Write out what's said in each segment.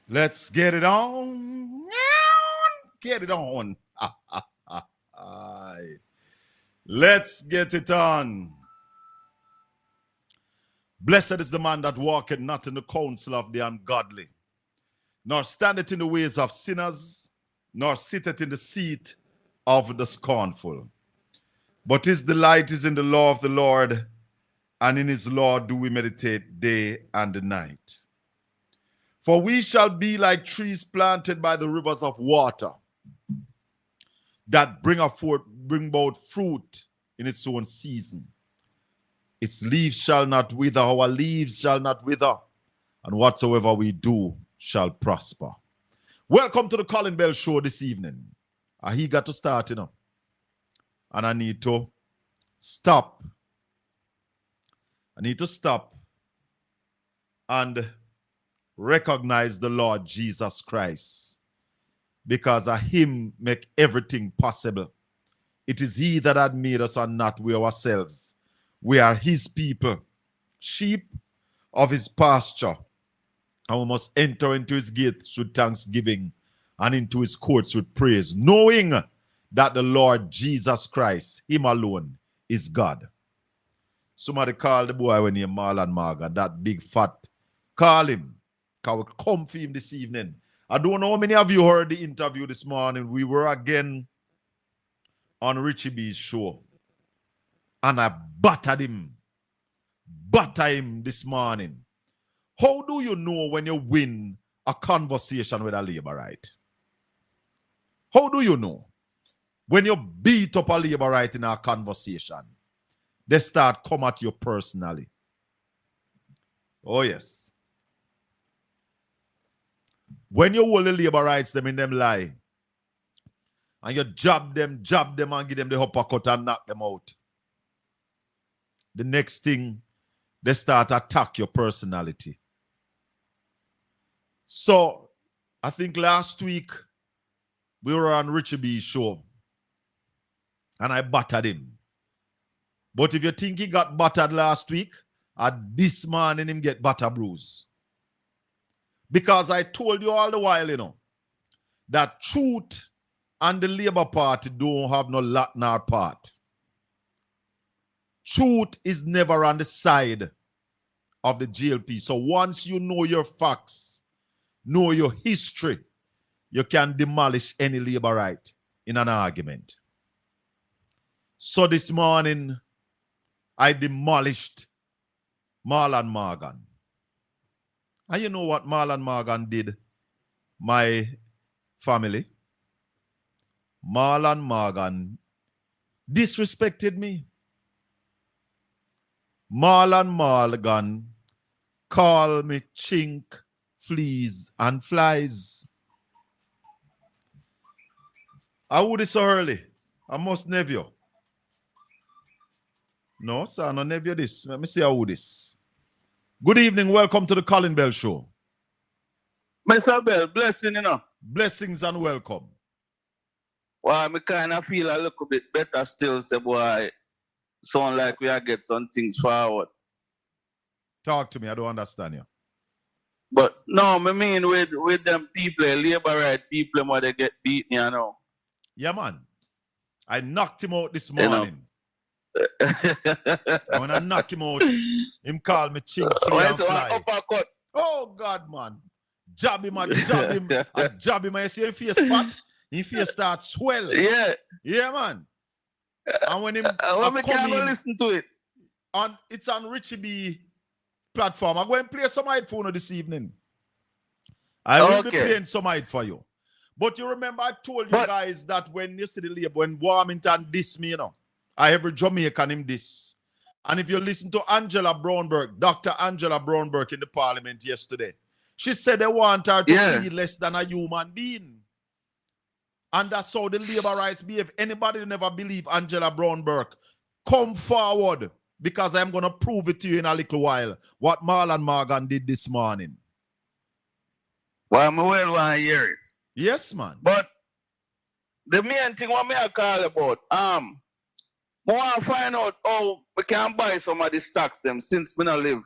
Let's get it on. Get it on. Aye. Let's get it on. Blessed is the man that walketh not in the counsel of the ungodly, nor standeth in the ways of sinners, nor sitteth in the seat of the scornful. But his delight is in the law of the Lord, and in his law do we meditate day and night. For we shall be like trees planted by the rivers of water, that bring about fruit in its own season. Its leaves shall not wither, our leaves shall not wither, and whatsoever we do shall prosper. Welcome to the Colin Bell Show this evening. He got to start, and I need to stop. And recognize the Lord Jesus Christ, because of him make everything possible. It is he that had made us and not we ourselves. We are his people, sheep of his pasture, and we must enter into his gates with thanksgiving and into his courts with praise, knowing that the Lord Jesus Christ, him alone, is God. Somebody call the boy when he Marlon Morgan, that big fat. Call him. Can we come for him this evening? I don't know how many of you heard the interview this morning. We were again on Richie B's show. And I battered him this morning. How do you know when you win a conversation with a Labourite? How do you know? When you beat up a Labourite in a conversation, they start come at you personally. Oh, yes. When you hold the Labourites them in them lie, and you jab them and give them the uppercut and knock them out, the next thing, they start attack your personality. So, I think last week, we were on Richie B's show, and I battered him. But if you think he got battered last week, this morning him get batter bruise. Because I told you all the while, that truth and the Labour Party don't have no lot in our part. Truth is never on the side of the GLP. So once you know your facts, know your history, you can demolish any Labourite in an argument. So this morning, I demolished Marlon Morgan. And you know what Marlon Morgan did, my family? Marlon Morgan disrespected me. Marlon Morgan called me chink, fleas, and flies. I would this so early. I must nephew. No, sir, no nephew this. Let me see how this. Good evening, welcome to the Colin Bell Show. Mr. Bell, blessing, Blessings and welcome. Well, I kind of feel a little bit better still, say, boy, sound like we are get some things forward. Talk to me, I don't understand you. But no, I mean with them people, Labourite people, when they get beaten, Yeah, man. I knocked him out this morning. When I knock him out, him call me chink, flea, and fly. Uppercut. Oh, God, man. Jab him, I jab him, I see him face fat, his face start swell. Yeah. Yeah, man. And when him when we can't listen to it. It's on Richie B platform. I'm going to play some hide for you this evening. I will be playing some hide for you. But you remember I told you guys that when you see the label, when Warmington diss me, I every Jamaican him diss. And if you listen to Angela Brownberg, Dr. Angela Brownberg in the parliament yesterday, she said they want her to be less than a human being. And that's how the Labour rights behave. Anybody who never believe Angela Brownberg, come forward, because I'm going to prove it to you in a little while what Marlon Morgan did this morning. Well, I well want to hear it. Yes, man. But the main thing what me I call about, I want to find out how we can buy some of the stocks them since we don't live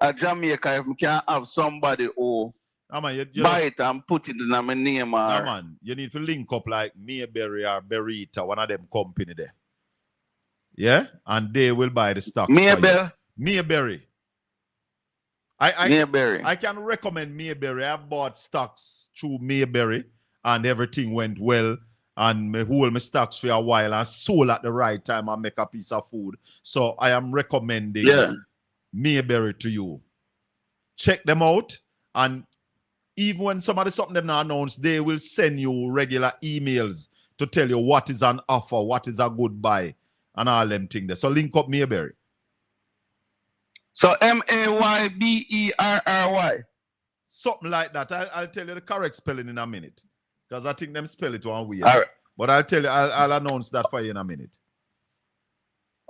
at Jamaica. If we can have somebody who Man, you buy it and put it in my name. Or... man, you need to link up like Mayberry or Berita, one of them company there. Yeah? And they will buy the stocks for you. Mayberry. Mayberry. I can recommend Mayberry. I bought stocks through Mayberry and everything went well. And I hold my stocks for a while and sold at the right time and make a piece of food. So I am recommending Mayberry to you. Check them out. And even when somebody something them not announced, they will send you regular emails to tell you what is an offer, what is a good buy, and all them things there. So link up Mayberry. So Mayberry. Something like that. I'll tell you the correct spelling in a minute. Because I think them spell it one weird. All right. But I'll tell you, I'll announce that for you in a minute.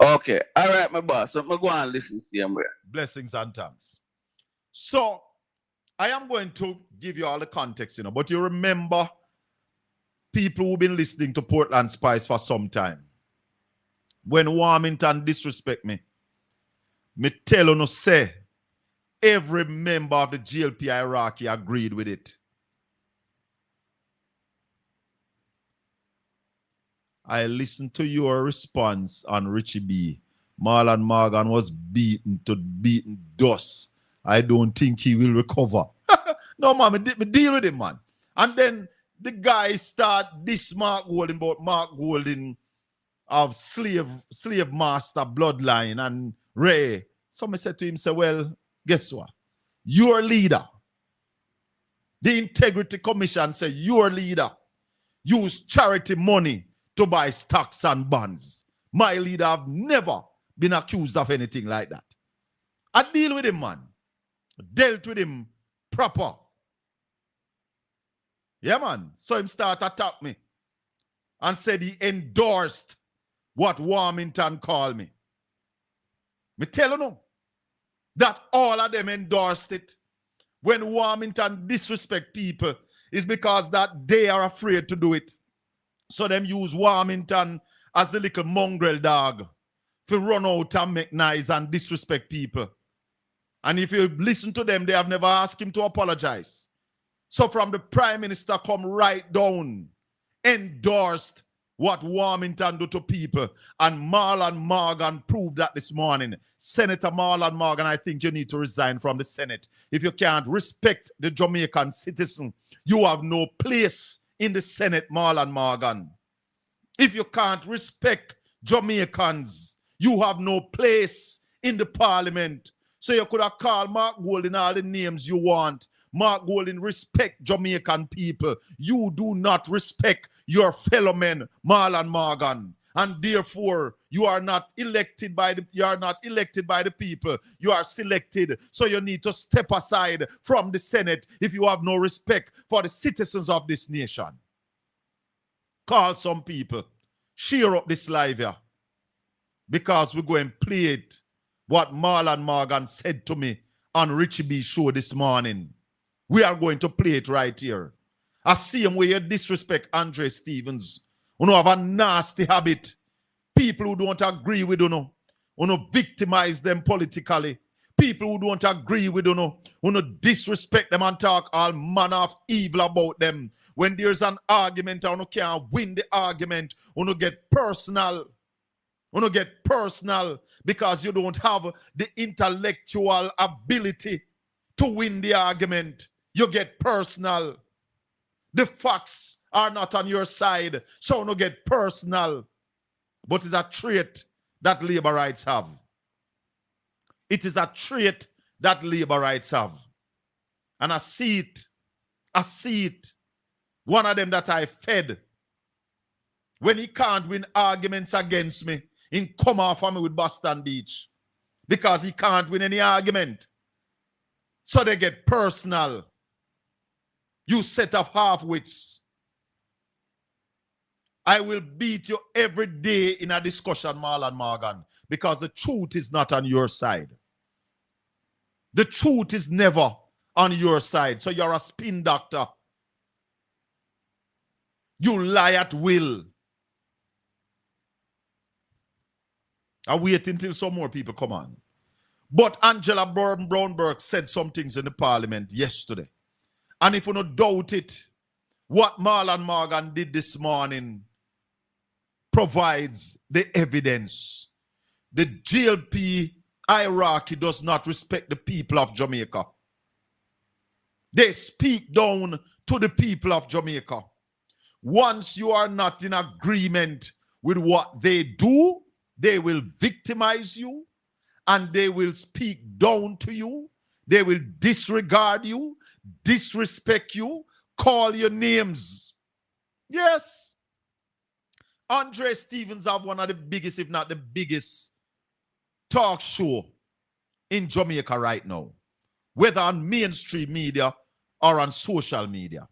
Okay. All right, my boss. So I'm going to go and listen to you. Blessings and thanks. So, I am going to give you all the context, but you remember people who've been listening to Portland Spice for some time. When Warmington disrespect me tell you no say, every member of the GLP hierarchy agreed with it. I listened to your response on Richie B. Marlon Morgan was beaten dust. I don't think he will recover. No, man, me deal with him, man. And then the guy start this Mark Golding about Mark Golding of slave master bloodline and Ray. Somebody said to him, say, well, guess what? Your leader. The Integrity Commission said your leader use charity money to buy stocks and bonds. My leader have never been accused of anything like that. I deal with him, man. Dealt with him proper. Yeah, man. So him start attack me and said he endorsed what Warmington called me. Me tell you no, that all of them endorsed it. When Warmington disrespect people, is because that they are afraid to do it. So them use Warmington as the little mongrel dog to run out and make noise and disrespect people. And if you listen to them, they have never asked him to apologize. So from the Prime Minister come right down, endorsed what Warmington do to people. And Marlon Morgan proved that this morning. Senator Marlon Morgan, I think you need to resign from the Senate. If you can't respect the Jamaican citizen, you have no place in the Senate, Marlon Morgan. If you can't respect Jamaicans, you have no place in the parliament. So you could have called Mark Golding all the names you want. Mark Golding respect Jamaican people. You do not respect your fellow men, Marlon Morgan. And therefore, you are not elected by the people. You are selected. So you need to step aside from the Senate if you have no respect for the citizens of this nation. Call some people. Share up this live here. Because we're going to play it. What Marlon Morgan said to me on Richie B show this morning. We are going to play it right here. I see him where you disrespect Andre Stevens. You have a nasty habit. People who don't agree with you, victimize them politically. People who don't agree with you, disrespect them and talk all manner of evil about them. When there's an argument and you can't win the argument, you get personal. You get personal because you don't have the intellectual ability to win the argument. You get personal. The facts are not on your side, so you get personal. But it's a trait that labor rights have. It is a trait that labor rights have. And I see it. I see it. One of them that I fed. When he can't win arguments against me, he come off of me with Boston Beach. Because he can't win any argument. So they get personal. You set of half-wits. I will beat you every day in a discussion, Marlon Morgan, because the truth is not on your side. The truth is never on your side. So you're a spin doctor. You lie at will. I wait until some more people come on. But Angela Brownberg said some things in the parliament yesterday. And if you don't doubt it, what Marlon Morgan did this morning provides the evidence. The GLP hierarchy does not respect the people of Jamaica. They speak down to the people of Jamaica. Once you are not in agreement with what they do, they will victimize you and they will speak down to you. They will disregard you, disrespect you, call your names. Yes. Andre Stevens have one of the biggest, if not the biggest, talk show in Jamaica right now, whether on mainstream media or on social media.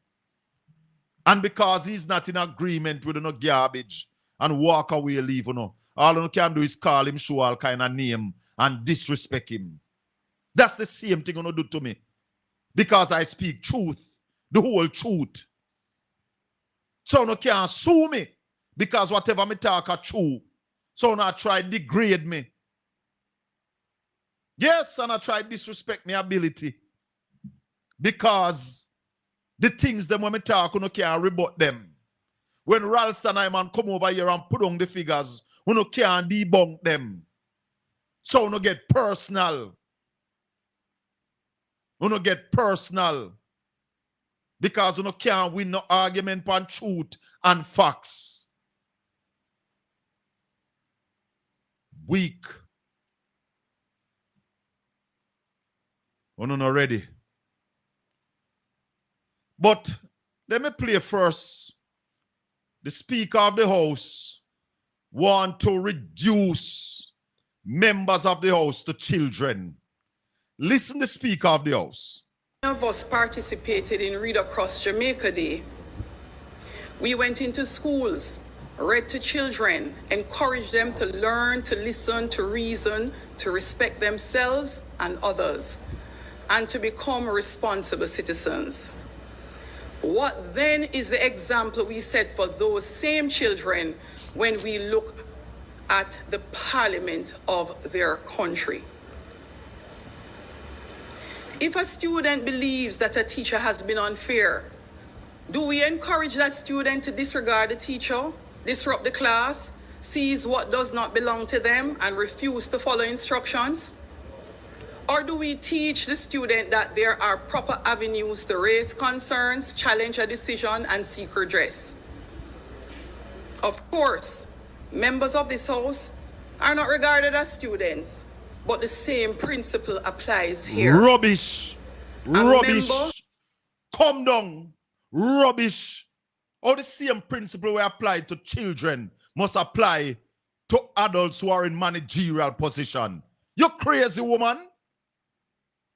And because he's not in agreement with no garbage and walk away, leave, all you can do is call him, show all kind of name and disrespect him. That's the same thing you do to me. Because I speak truth, the whole truth. So you can't sue me because whatever me talk are true. So you try to degrade me. Yes, and I try to disrespect my ability. Because the things them when me talk, you can't rebut them. When Ralston Hyman come over here and put on the figures, you can't debunk them. So you get personal. You get personal. Because you can't win no argument on truth and facts. Weak. You're not ready. But let me play first. The Speaker of the House want to reduce members of the House to children. Listen to the Speaker of the House. Many of us participated in Read Across Jamaica Day. We went into schools, read to children, encouraged them to learn, to listen, to reason, to respect themselves and others, and to become responsible citizens. What then is the example we set for those same children when we look at the parliament of their country? If a student believes that a teacher has been unfair, do we encourage that student to disregard the teacher, disrupt the class, seize what does not belong to them, and refuse to follow instructions? Or do we teach the student that there are proper avenues to raise concerns, challenge a decision, and seek redress? Of course, members of this House are not regarded as students, but the same principle applies here. Rubbish. Rubbish. Come down. Rubbish. All the same principle we apply to children must apply to adults who are in managerial position. You crazy woman?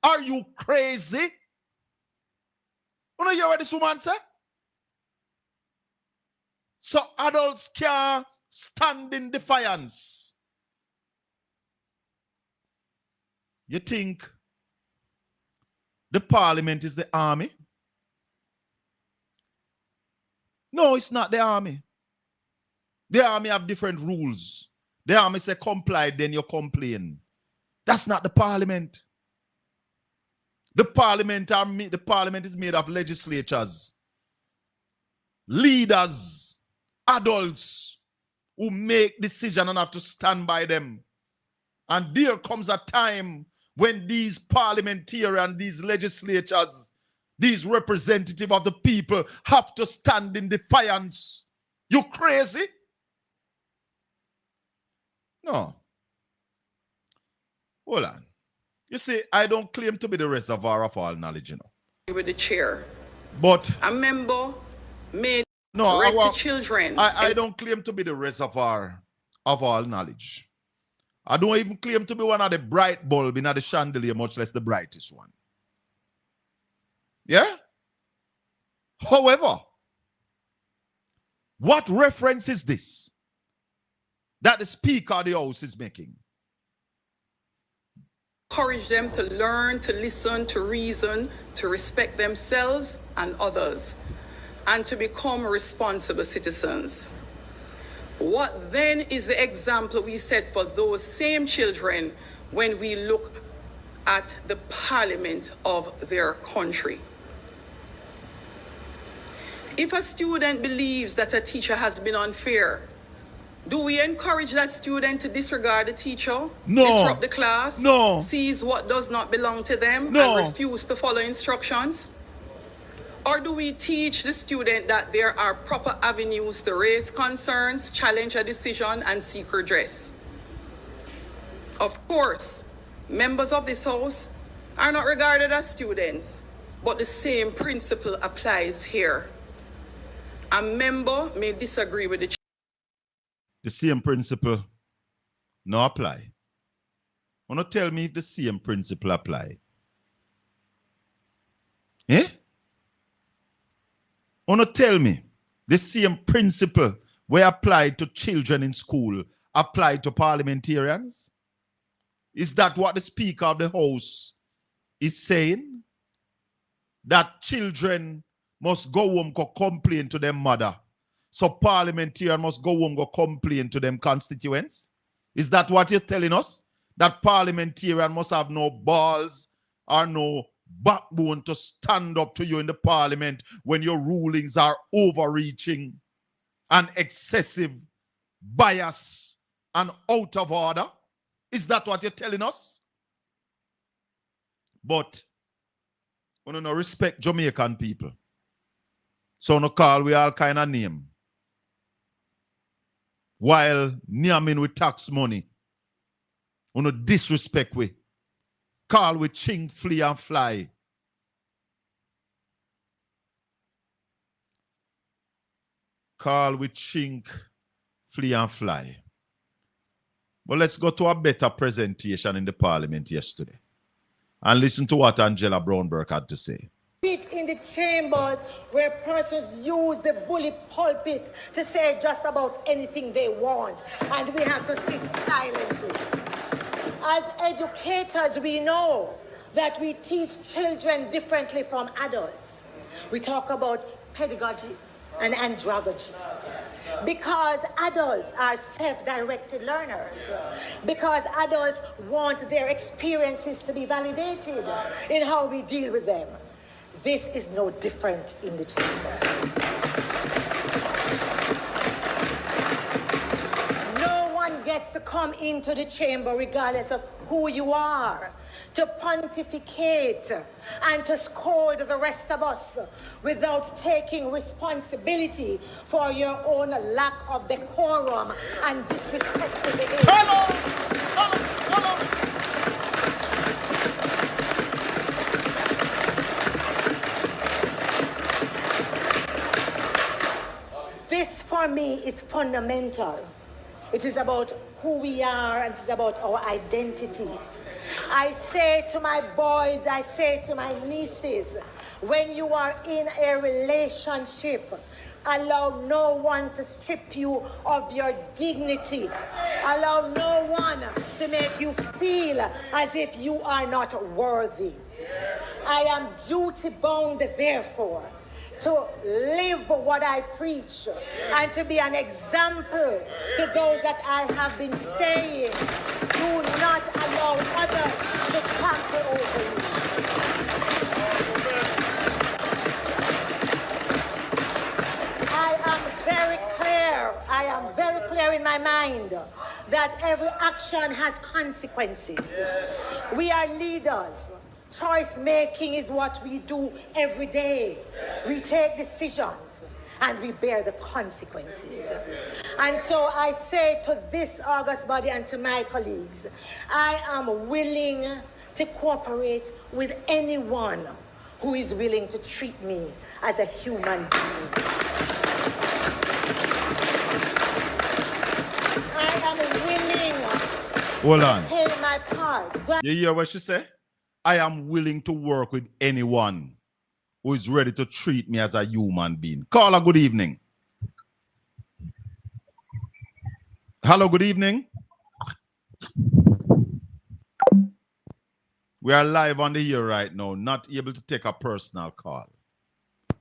Are you crazy? You know hear what this woman say? So adults can stand in defiance. You think the parliament is the army? No, it's not the army. The army have different rules. The army say comply, then you complain. That's not the parliament. The parliament is made of legislatures, leaders, adults who make decisions and have to stand by them. And there comes a time when these parliamentarians, these legislatures, these representatives of the people have to stand in defiance. You crazy? No. Hold on. You see, I don't claim to be the reservoir of all knowledge, With the chair. But a member made no, read to children. I don't claim to be the reservoir of all knowledge. I don't even claim to be one of the bright bulb in the chandelier, much less the brightest one. Yeah? However, what reference is this that the Speaker of the House is making? Encourage them to learn, to listen, to reason, to respect themselves and others, and to become responsible citizens. What then is the example we set for those same children when we look at the parliament of their country? If a student believes that a teacher has been unfair, do we encourage that student to disregard the teacher, No. disrupt the class, No. seize what does not belong to them, No. and refuse to follow instructions? Or do we teach the student that there are proper avenues to raise concerns, challenge a decision, and seek redress? Of course, members of this House are not regarded as students, but the same principle applies here. A member may disagree with The same principle no apply. Wanna tell me if the same principle apply? Eh? Wanna tell me the same principle where applied to children in school applied to parliamentarians? Is that what the Speaker of the House is saying? That children must go home go complain to their mother. So parliamentarians must go home go complain to them constituents? Is that what you're telling us? That parliamentarians must have no balls or no backbone to stand up to you in the parliament when your rulings are overreaching and excessive, bias and out of order? Is that what you're telling us? But we don't respect Jamaican people. So no call we all kind of name. While neaming with tax money, we no disrespect we. Call we chink, flee and fly. Call we chink, flee and fly. But let's go to a better presentation in the parliament yesterday and listen to what Angela Brownberg had to say. In the chambers where persons use the bully pulpit to say just about anything they want, and we have to sit silently. As educators, we know that we teach children differently from adults. We talk about pedagogy and andragogy. Because adults are self-directed learners. Because adults want their experiences to be validated in how we deal with them. This is no different in the chamber. No one gets to come into the chamber regardless of who you are, to pontificate and to scold the rest of us without taking responsibility for your own lack of decorum and disrespectful behavior. Hello. This for me is fundamental. It is about who we are and it is about our identity. I say to my boys, I say to my nieces, when you are in a relationship, allow no one to strip you of your dignity. Allow no one to make you feel as if you are not worthy. I am duty-bound, therefore, to live what I preach and to be an example to those that I have been saying, do not allow others to trample over you. I am very clear in my mind that every action has consequences. We are leaders. Choice making is what we do every day. We take decisions and we bear the consequences. And so I say to this august body and to my colleagues, I am willing to cooperate with anyone who is willing to treat me as a human being. I am willing Hold on. to pay my part. You hear what she said? I am willing to work with anyone who is ready to treat me as a human being. Caller, good evening. Hello, good evening. We are live on the air right now, not able to take a personal call.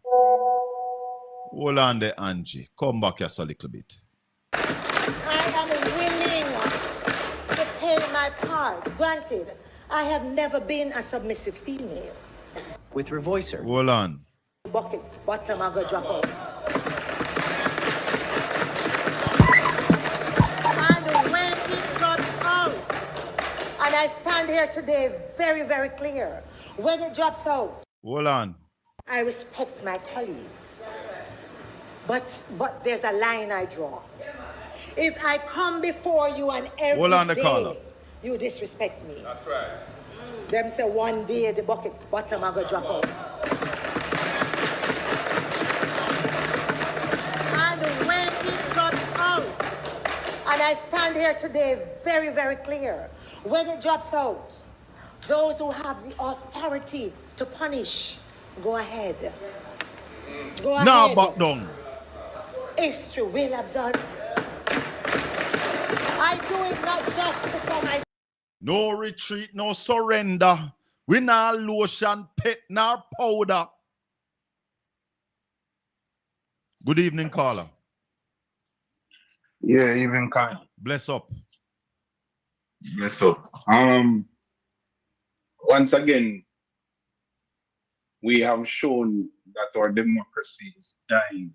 Hold on there, Angie. Come back just a little bit. I am willing to pay my part. Granted, I have never been a submissive female. With Revoicer. Hold on. Bucket, bottom, I go drop out. I stand here today very, very clear. When it drops out, Hold on. I respect my colleagues. But there's a line I draw. If I come before you and Hold on, every the caller. day you disrespect me. That's right. Them say one day the bucket bottom I go drop out. And when it drops out, and I stand here today very, very clear, when it drops out, those who have the authority to punish, go ahead. Go ahead. Now back down. History will absolve. I do it not just for myself. No retreat, no surrender. We not lotion, pet, nor powder. Good evening, caller. Yeah, even kind. Bless up. Bless up. Once again, we have shown that our democracy is dying.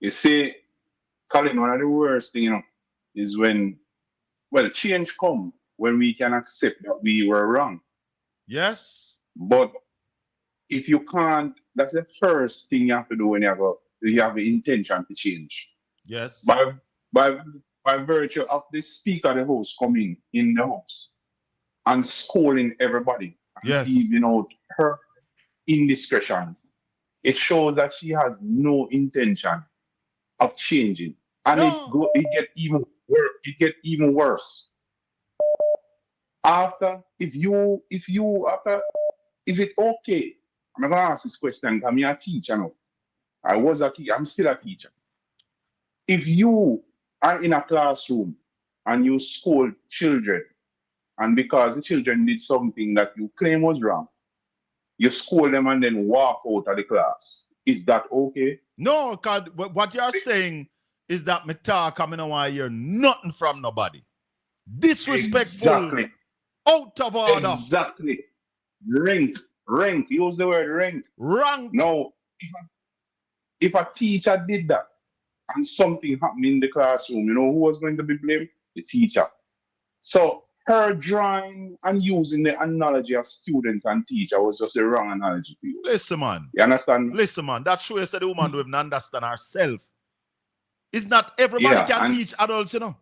You see, Colin, one of the worst thing, is when, change come when we can accept that we were wrong. Yes. But if you can't, that's the first thing you have to do when you have the intention to change. Yes. By virtue of the speaker of the house coming in the house and scolding everybody, and Yes. leaving out her indiscretions, it shows that she has no intention of changing, and No. it get even worse. It get even worse. After, is it okay? I'm gonna ask this question. I'm a teacher now. I was a teacher. I'm still a teacher. If you are in a classroom and you scold children, and because the children did something that you claim was wrong, you scold them and then walk out of the class, is that okay? No, because what you're saying is that me talk, I don't want to hear nothing from nobody. Disrespectful. Exactly. Out of order. Exactly. Rank. Use the word rank. Rank. Now, if a teacher did that and something happened in the classroom, you know who was going to be blamed? The teacher. So her drawing and using the analogy of students and teacher was just the wrong analogy to use. Listen, man. You understand? Listen, man. That shows that the woman don't even understand herself. It's not everybody can teach adults, you know.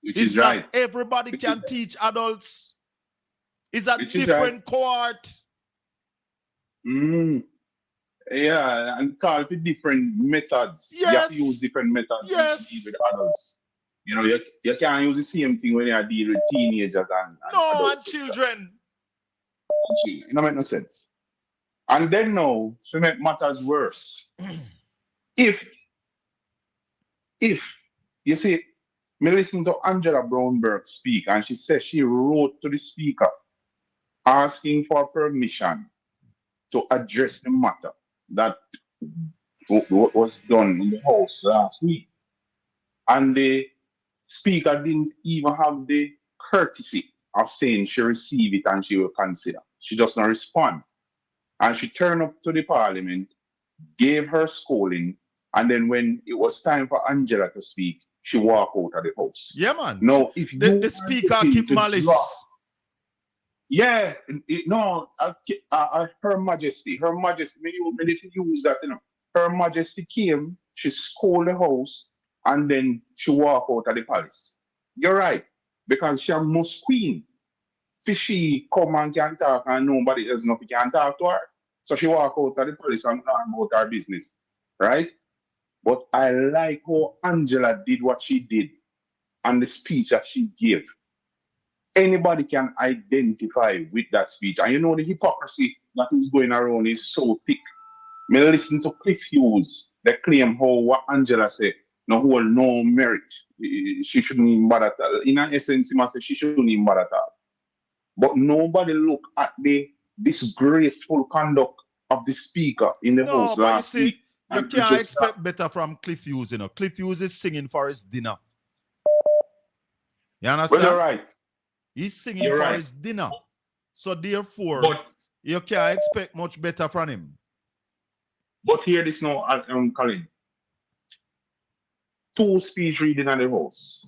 Which It's is not right. everybody Which can is teach adults. It's a Which is different cohort. Yeah, and call for different methods. You have to use different methods to deal with adults. You know, you can't use the same thing when you deal with teenagers and adults. And children. It don't make no sense. And then now, to make matters worse, if you see, me listen to Angela Brownberg speak, and she says she wrote to the speaker asking for permission to address the matter that was done in the house last week. And the speaker didn't even have the courtesy of saying she received it and she will consider. She just not respond. And she turned up to the parliament, gave her scolding, and then when it was time for Angela to speak, she walked out of the house. Yeah, man. Now, if the speaker keep malice. Yeah, Her Majesty, may use that, you know. Her Majesty came, she scolded the house, and then she walked out of the palace. You're right, because she a most queen. So she come and can talk, and nobody else can talk to her. So she walked out of the palace and gone about her business, right? But I like how Angela did what she did and the speech that she gave. Anybody can identify with that speech. And you know the hypocrisy that is going around is so thick. Me listen to Cliff Hughes. They claim how what Angela said, no hold no merit. She shouldn't even bother at all. In essence, he must say she shouldn't even bother at all. But nobody look at the disgraceful conduct of the speaker in the house last week. You can't expect better from Cliff Hughes, you know. Cliff Hughes is singing for his dinner. You understand? Well, you're right. He's singing for his dinner. So therefore, you can't expect much better from him. But hear this now, Colin. 2 speech reading at the house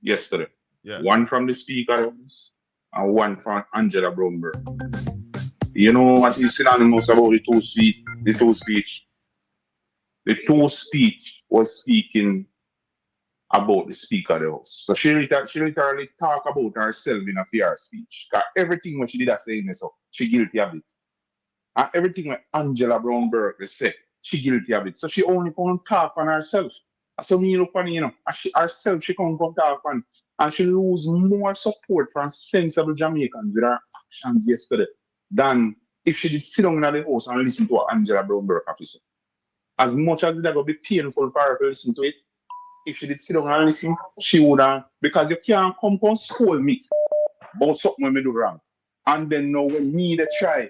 yesterday. Yeah. One from the speaker and one from Angela Brownberg. You know what is synonymous about the two speech? The two speech. The two speech was speaking about the speaker of the house. So she literally talk about herself in a fair speech. Because everything what she did say in this, she guilty of it. And everything what Angela Brownberg said, she guilty of it. So she only can talk on herself. So me look on, and she herself she can't come talk on. And she lose more support from sensible Jamaicans with her actions yesterday than if she did sit down in the house and listen to what Angela Brownberg have to say. As much as it would be painful for her to listen to it, if she did sit down and listen, she would have, because you can't come and scold me about something when me do wrong. And then now when me they try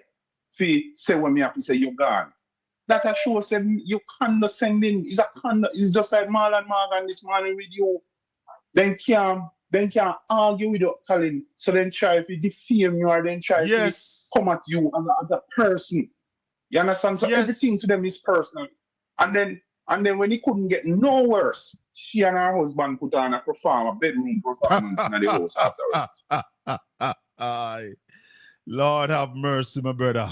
to say when me have to say you're gone. That a show said you condescending. It's just like Marlon Morgan this morning with you. Then can't argue without telling. So then try to defame you or then try to come at you as a person. You understand? So everything to them is personal. And then when he couldn't get no worse, she and her husband put on a bedroom performance in the house afterwards. Lord have mercy, my brother.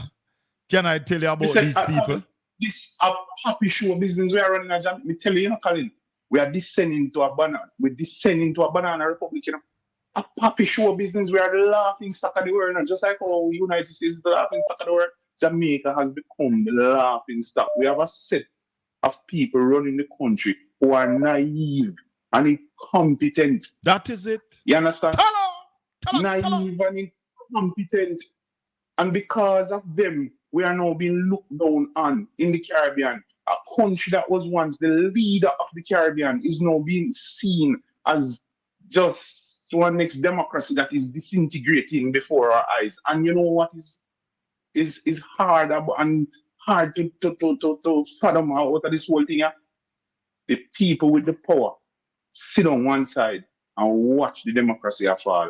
Can I tell you about these people? This happy show business we are running a jam. Me tell you, Colin, we are descending to a banana. We're descending to a banana republic, A happy show business, we are the laughing stock of the world. And just like how United States is the laughing stock of the world, Jamaica has become the laughing stock. We have a set of people running the country who are naive and incompetent. That is it. You understand? Naive and incompetent. And because of them, we are now being looked down on in the Caribbean. A country that was once the leader of the Caribbean is now being seen as just one next democracy that is disintegrating before our eyes. And you know what is hard and hard to fathom out of this whole thing? The people with the power sit on one side and watch the democracy fall.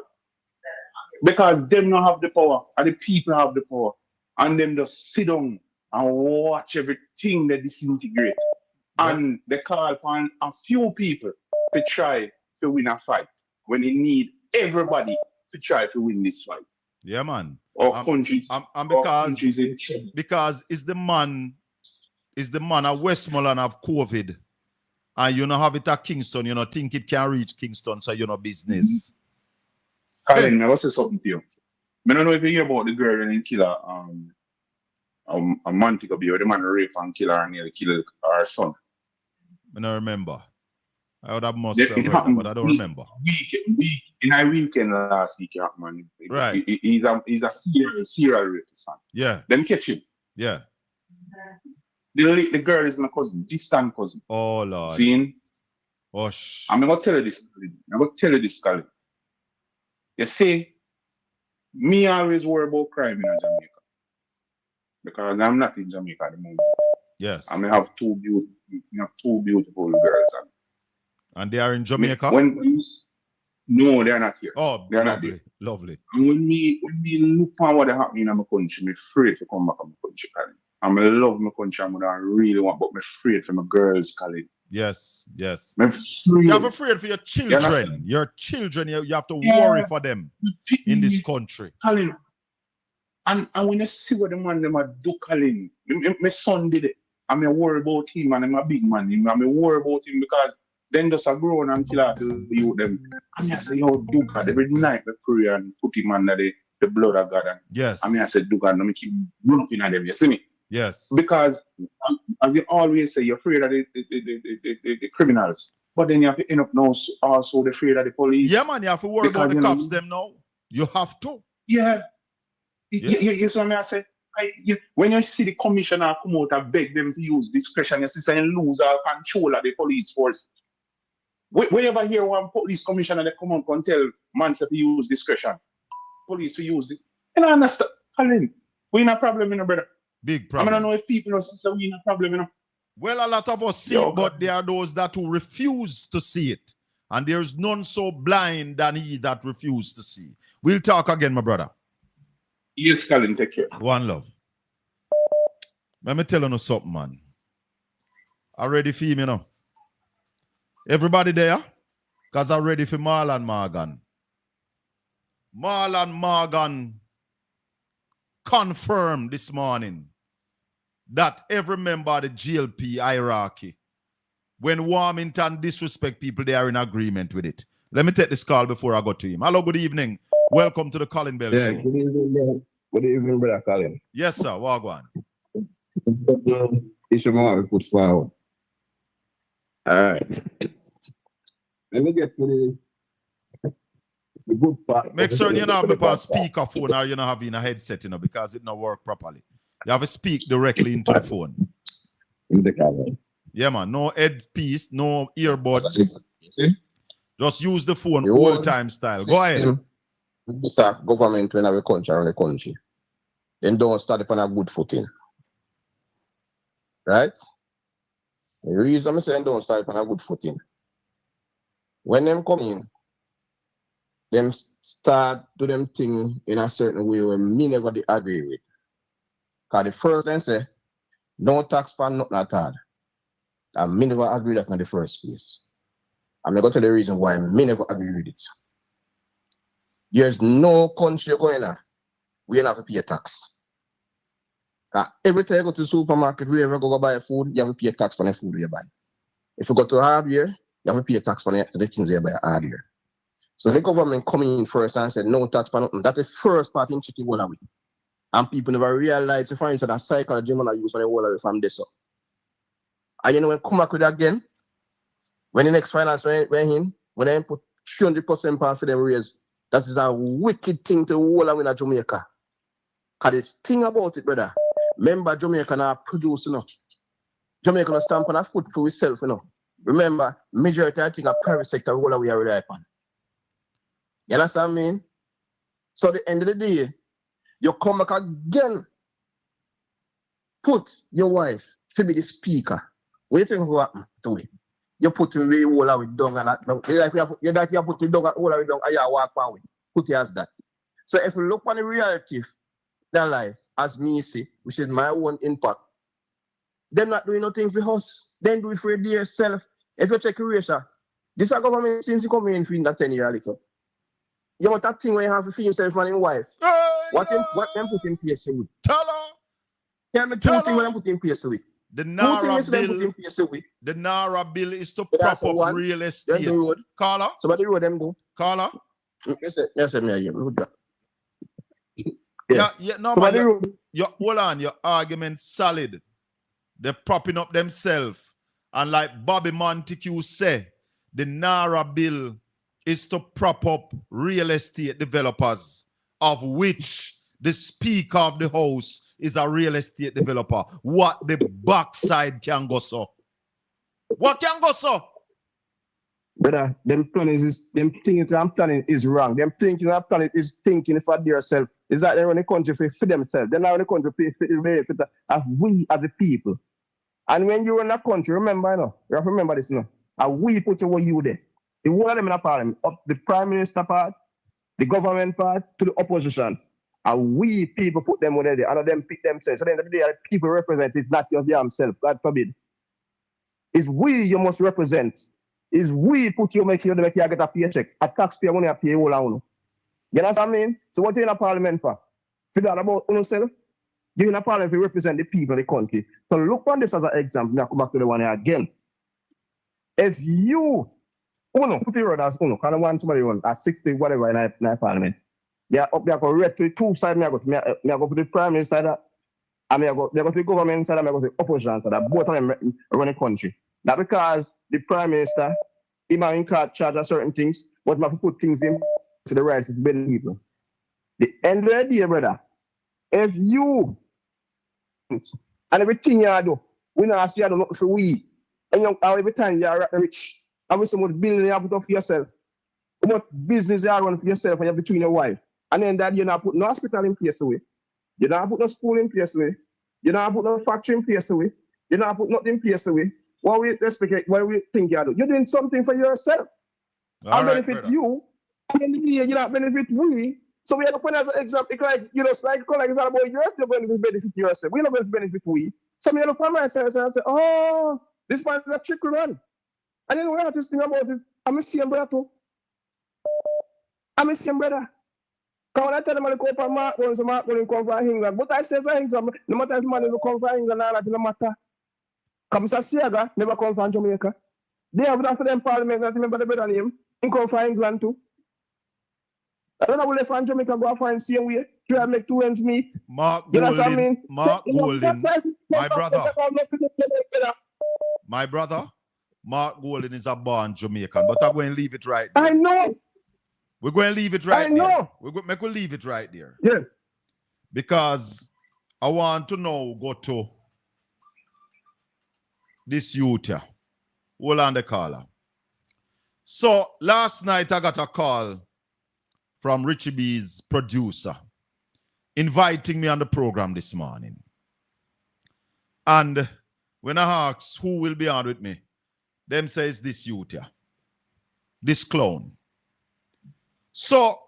Because them don't have the power, and the people have the power. And them just sit down and watch everything that disintegrate. And they call upon a few people to try to win a fight when they need everybody to try to win this fight. Yeah, man. Our countries, because is the man at Westmoreland have COVID, and you know have it at Kingston, you know think it can reach Kingston, so you know business. Colin, I will say something to you. I don't know if you hear about the girl and killer a month ago, the man raped and killed her and nearly killed her son. I don't remember. I would have must have heard that, but I don't remember. In a weekend last week, man. Right. He's a serial rapist. Yeah. Then catch him. Yeah. The girl is my cousin, distant cousin. Oh, Lord. Seeing? Oh, I'm going to tell you this, Colin. You see, me always worry about crime in Jamaica. Because I'm not in Jamaica at the moment. Yes. I may have two beautiful girls. And they are in Jamaica? No, they're not here. Oh, they're lovely, not here. Lovely. And when we look at what happening in my country, I'm afraid to come back to my country, Colin. I love my country, I really want, but I'm afraid for my girls, Colin. Yes. You're afraid for your children. Your children, you have to worry for them in this country. Colin. And when you see what the man them are do, Colin, my son did it. I'm worried about him and I'm a big man. I'm worried about him because then just a grown and kill out the youth them. And I say, yo, do God, every night we pray and put him under the blood of God. And yes. I said, do God, let me keep looking at them. You see me? Yes. Because as you always say, you're afraid of the criminals. But then you have to end up now also afraid of the police. Yeah, man, you have to worry about the cops them now. You have to. Yeah. Yes, what I say. When you see the commissioner come out and beg them to use discretion, you see saying lose all control of the police force. Whenever hear one police commissioner they come out and tell man to use discretion, police to use it. And I understand, Colin, we in a problem, brother. Big problem. I don't know if people know sister we in a problem, Well, a lot of us see it, but there are those that who refuse to see it. And there's none so blind than he that refused to see. We'll talk again, my brother. Yes, Colin, take care. One love. Let me tell you something, man. I'm ready for him, Everybody there? Because I'm ready for Marlon Morgan. Marlon Morgan confirmed this morning that every member of the GLP hierarchy, when Warmington disrespect people, they are in agreement with it. Let me take this call before I go to him. Hello, good evening. Welcome to the Colin Bell Show. Good evening, brother. Good evening, Brother Colin. Yes, sir. Wagwan. Issue more we put forward. All right. Let me get to the good part. Make sure you don't have me on speakerphone or you don't have in a headset, because it don't work properly. You have to speak directly into the phone. In the camera. Yeah, man. No headpiece, no earbuds. You see? Just use the phone The old time style. Go ahead. This government when have a country around the country. Then don't start upon a good footing. Right? The reason I'm saying don't start upon a good footing. When them come in, them start do them thing in a certain way where me never agree with. Because the first then say, no tax for nothing at all. And me never agree that in the first place. I'm not going to tell you the reason why me never agree with it. There's no country going on. We don't have to pay a tax. Every time you go to the supermarket, where you ever go buy food, you have to pay a tax for the food you buy. If you go to hardware, you have to pay a tax for the things you buy hardware. So the government coming in first and said no tax for nothing. That's the first part in chicken wall away. And people never realize, for instance, that psychology man I use for the whole away from this up. And you know when come back with that again, when the next finance went in, when they put 300% pound for them raise, that is a wicked thing to whole away in Jamaica. Because this thing about it, brother, remember Jamaica now produce, Jamaica now stamp on a foot for itself, Remember, majority I think a private sector whole away are rely upon. You understand what I mean? So at the end of the day, you come back again, put your wife to be the speaker. What do you think will happen to it? You put him way all away down and that. You like you put him down all away down and you walk away. Put it as that. So if you look on the reality of their life, as me see, which is my own impact, they're not doing nothing for us. They do it for their self. If you check Eurasia, this is a government since you come in for that 10 years. You want that thing where you have to feed yourself and your wife. What them put in place with? Tell her. Tell me two things when them put in place with. The Naira bill is to prop up real estate. Caller. Somebody road them go. Caller. Yes, me Yeah, no, man. Hold on, your argument solid. They're propping up themselves. And like Bobby Montague say, the Naira bill is to prop up real estate developers, of which the Speaker of the House is a real estate developer. What the backside can go so? What can go so? Brother, them planning is them thinking I'm planning is wrong. Them thinking I'm planning is thinking for themselves. Is that they run the country for themselves. They're not in the country for we as a people. And when you run a country, remember, you have to remember this, and we put you there. The one of them in a parliament, up the prime minister part, the government part, to the opposition. And we people put them over there, and them pick themselves. So then the day the people represent is not your damn self, God forbid. It's we you must represent. It's we put you make you get a paycheck. A taxpayer money a pay all on. You know what I mean? So what you in a parliament for? Figure out about yourself. You're in a parliament to represent the people of the country. So look on this as an example. Now come back to the one here again. If you put your as kind of want somebody on at 60, whatever in a parliament. They are up there go red to the two sides. Me I go to the prime minister side, and me I go to the government side, and me I go to the opposition side. Both of them run the country. Not because the prime minister, he might in charge of certain things, but he put things in to the right of the people. The end of the day, brother, if you and everything you do, we not see you do nothing for we, and every time you are rich, and with so much building you have put up for yourself, how much business you run for yourself and you have between your wife, and then that you not put no hospital in place away, you not put no school in place away, you not put no factory in place away, you not put nothing in place away. Why we respect? Why we think you do? You're doing something for yourself. I benefit brother. You, and then you not benefit we. So we have to put as an example. It's like it's like it's all about you. You're going to benefit yourself. We're not going to benefit we. So we look at myself and say, oh, this man is a trick run. And then we have this thing about this. I'm a same brother too. I'm a same brother. Come on, I tell them to go for Mark Gold, so Mark Gold come from England. But I say for England, no matter if money will come from England or not, no matter. Come Mr. Siaga never come from Jamaica. They have that for them parliament, not remember the better name. He come from England too. I don't know where from Jamaica go find same way. Try to make two ends meet. Mark You know what I Golding, mean? Mark Golding, my brother. My brother, Mark Golding is a born Jamaican, but I'm going to leave it right there. I know. We're going to leave it right I know. there. We'll leave it right there. Yeah. Because I want to now go to this youth here. Hold on the caller. So last night I got a call from Richie B's producer inviting me on the program this morning. And when I asked who will be on with me, them says this youth here, this clown. So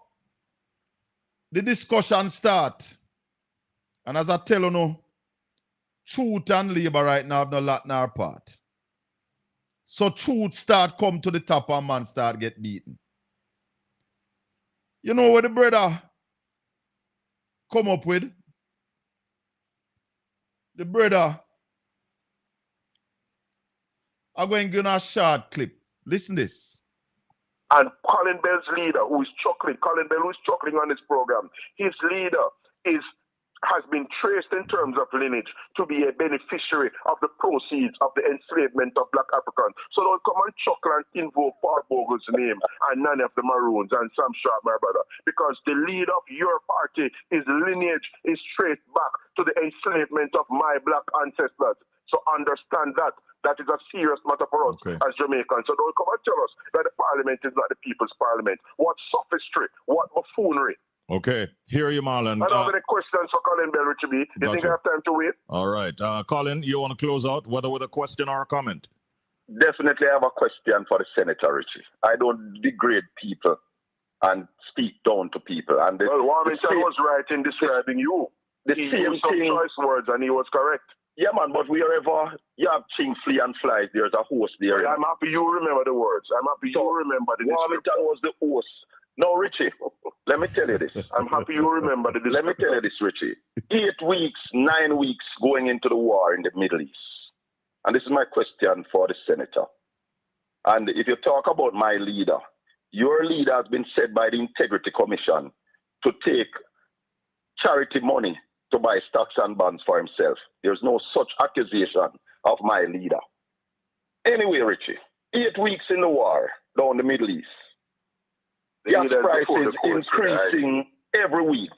the discussion start. And as I tell you now, truth and labor right now have no lot in our part. So truth start come to the top and man start get beaten. You know what the brother come up with? The brother, I'm going to give you a short clip. Listen this. And Colin Bell's leader, who is chuckling, Colin Bell, who is chuckling on this program, his leader has been traced in terms of lineage to be a beneficiary of the proceeds of the enslavement of Black Africans. So don't come and chuckle and invoke Paul Bogle's name and none of the Maroons and Sam Sharp, my brother, because the leader of your party, his lineage is traced back to the enslavement of my Black ancestors. So understand that. That is a serious matter for us as Jamaicans. So don't come and tell us that the parliament is not the people's parliament. What sophistry, what buffoonery. Okay, hear you, Marlon. I don't have any questions for Colin Bell, Richie B. You think I have time to wait? All right. Colin, you want to close out, whether with a question or a comment? Definitely have a question for the Senator, Richie. I don't degrade people and speak down to people. And Warmington was right in describing you. He used some choice words and he was correct. Yeah, man, but wherever you have ching, flea, and flies, there's a host there. I'm happy you remember the words. I'm happy you remember the Warmington was the host. No, Richie, let me tell you this. I'm happy you remember the Let me tell you this, Richie. 8 weeks, 9 weeks going into the war in the Middle East. And this is my question for the Senator. And if you talk about my leader, your leader has been said by the Integrity Commission to take charity money to buy stocks and bonds for himself. There's no such accusation of my leader. Anyway, Richie, 8 weeks in the war down the Middle East. Gas prices increasing every week.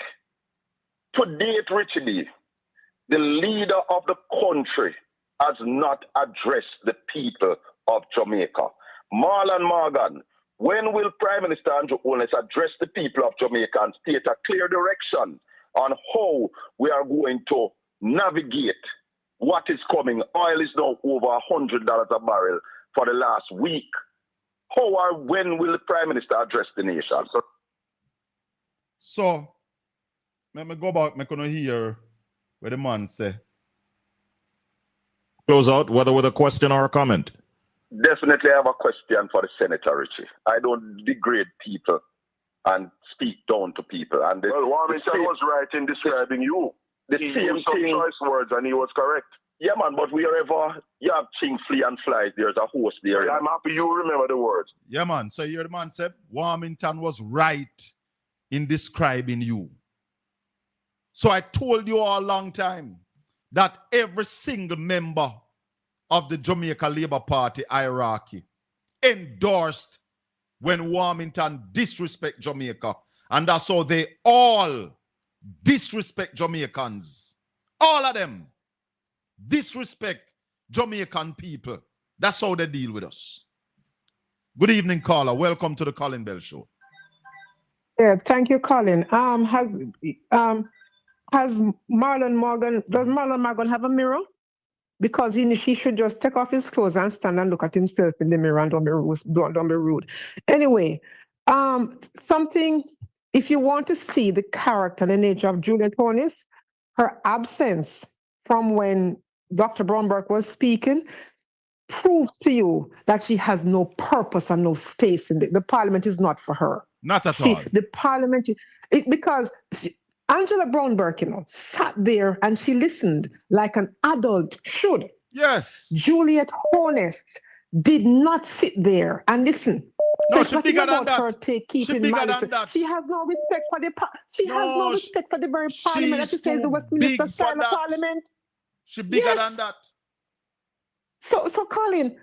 To date, Richie B, the leader of the country has not addressed the people of Jamaica. Marlon Morgan, when will Prime Minister Andrew Holness address the people of Jamaica and state a clear direction on how we are going to navigate what is coming? Oil is now over $100 a barrel for the last week. When will the Prime Minister address the nation? So let me go back, I'm going to hear what the man say. Close out, whether with a question or a comment. Definitely have a question for the Senator, Richie. I don't degrade people and speak down to people. And Warmington was right in describing you. He used some choice words and he was correct. Yeah, man, but wherever you have ching, flea, and flies, there's a host there. Yeah, I'm happy you remember the words. Yeah, man. So you hear the man said, Warmington was right in describing you. So I told you all a long time that every single member of the Jamaica Labour Party hierarchy endorsed when Warmington disrespect Jamaica. And that's how they all disrespect Jamaicans. All of them disrespect Jamaican people. That's how they deal with us. Good evening, caller. Welcome to the Colin Bell Show. Yeah, thank you, Colin. Has Marlon Morgan, does Marlon Morgan have a mirror? Because he should just take off his clothes and stand and look at himself in the mirror and don't be rude. Anyway, something, if you want to see the character and the nature of Juliet Holness, her absence from when Dr. Bromberg was speaking proves to you that she has no purpose and no space in the parliament is not for her. Not at all. The parliament, Because Angela Brownberg, sat there and she listened like an adult should. Yes. Juliet Honest did not sit there and listen. No, So she bigger than that. her keeping bigger malice. than that. She has no respect for the has no respect for the very parliament that she she's says the too Westminster big style for of that. parliament. She bigger Yes. than that. So Colin,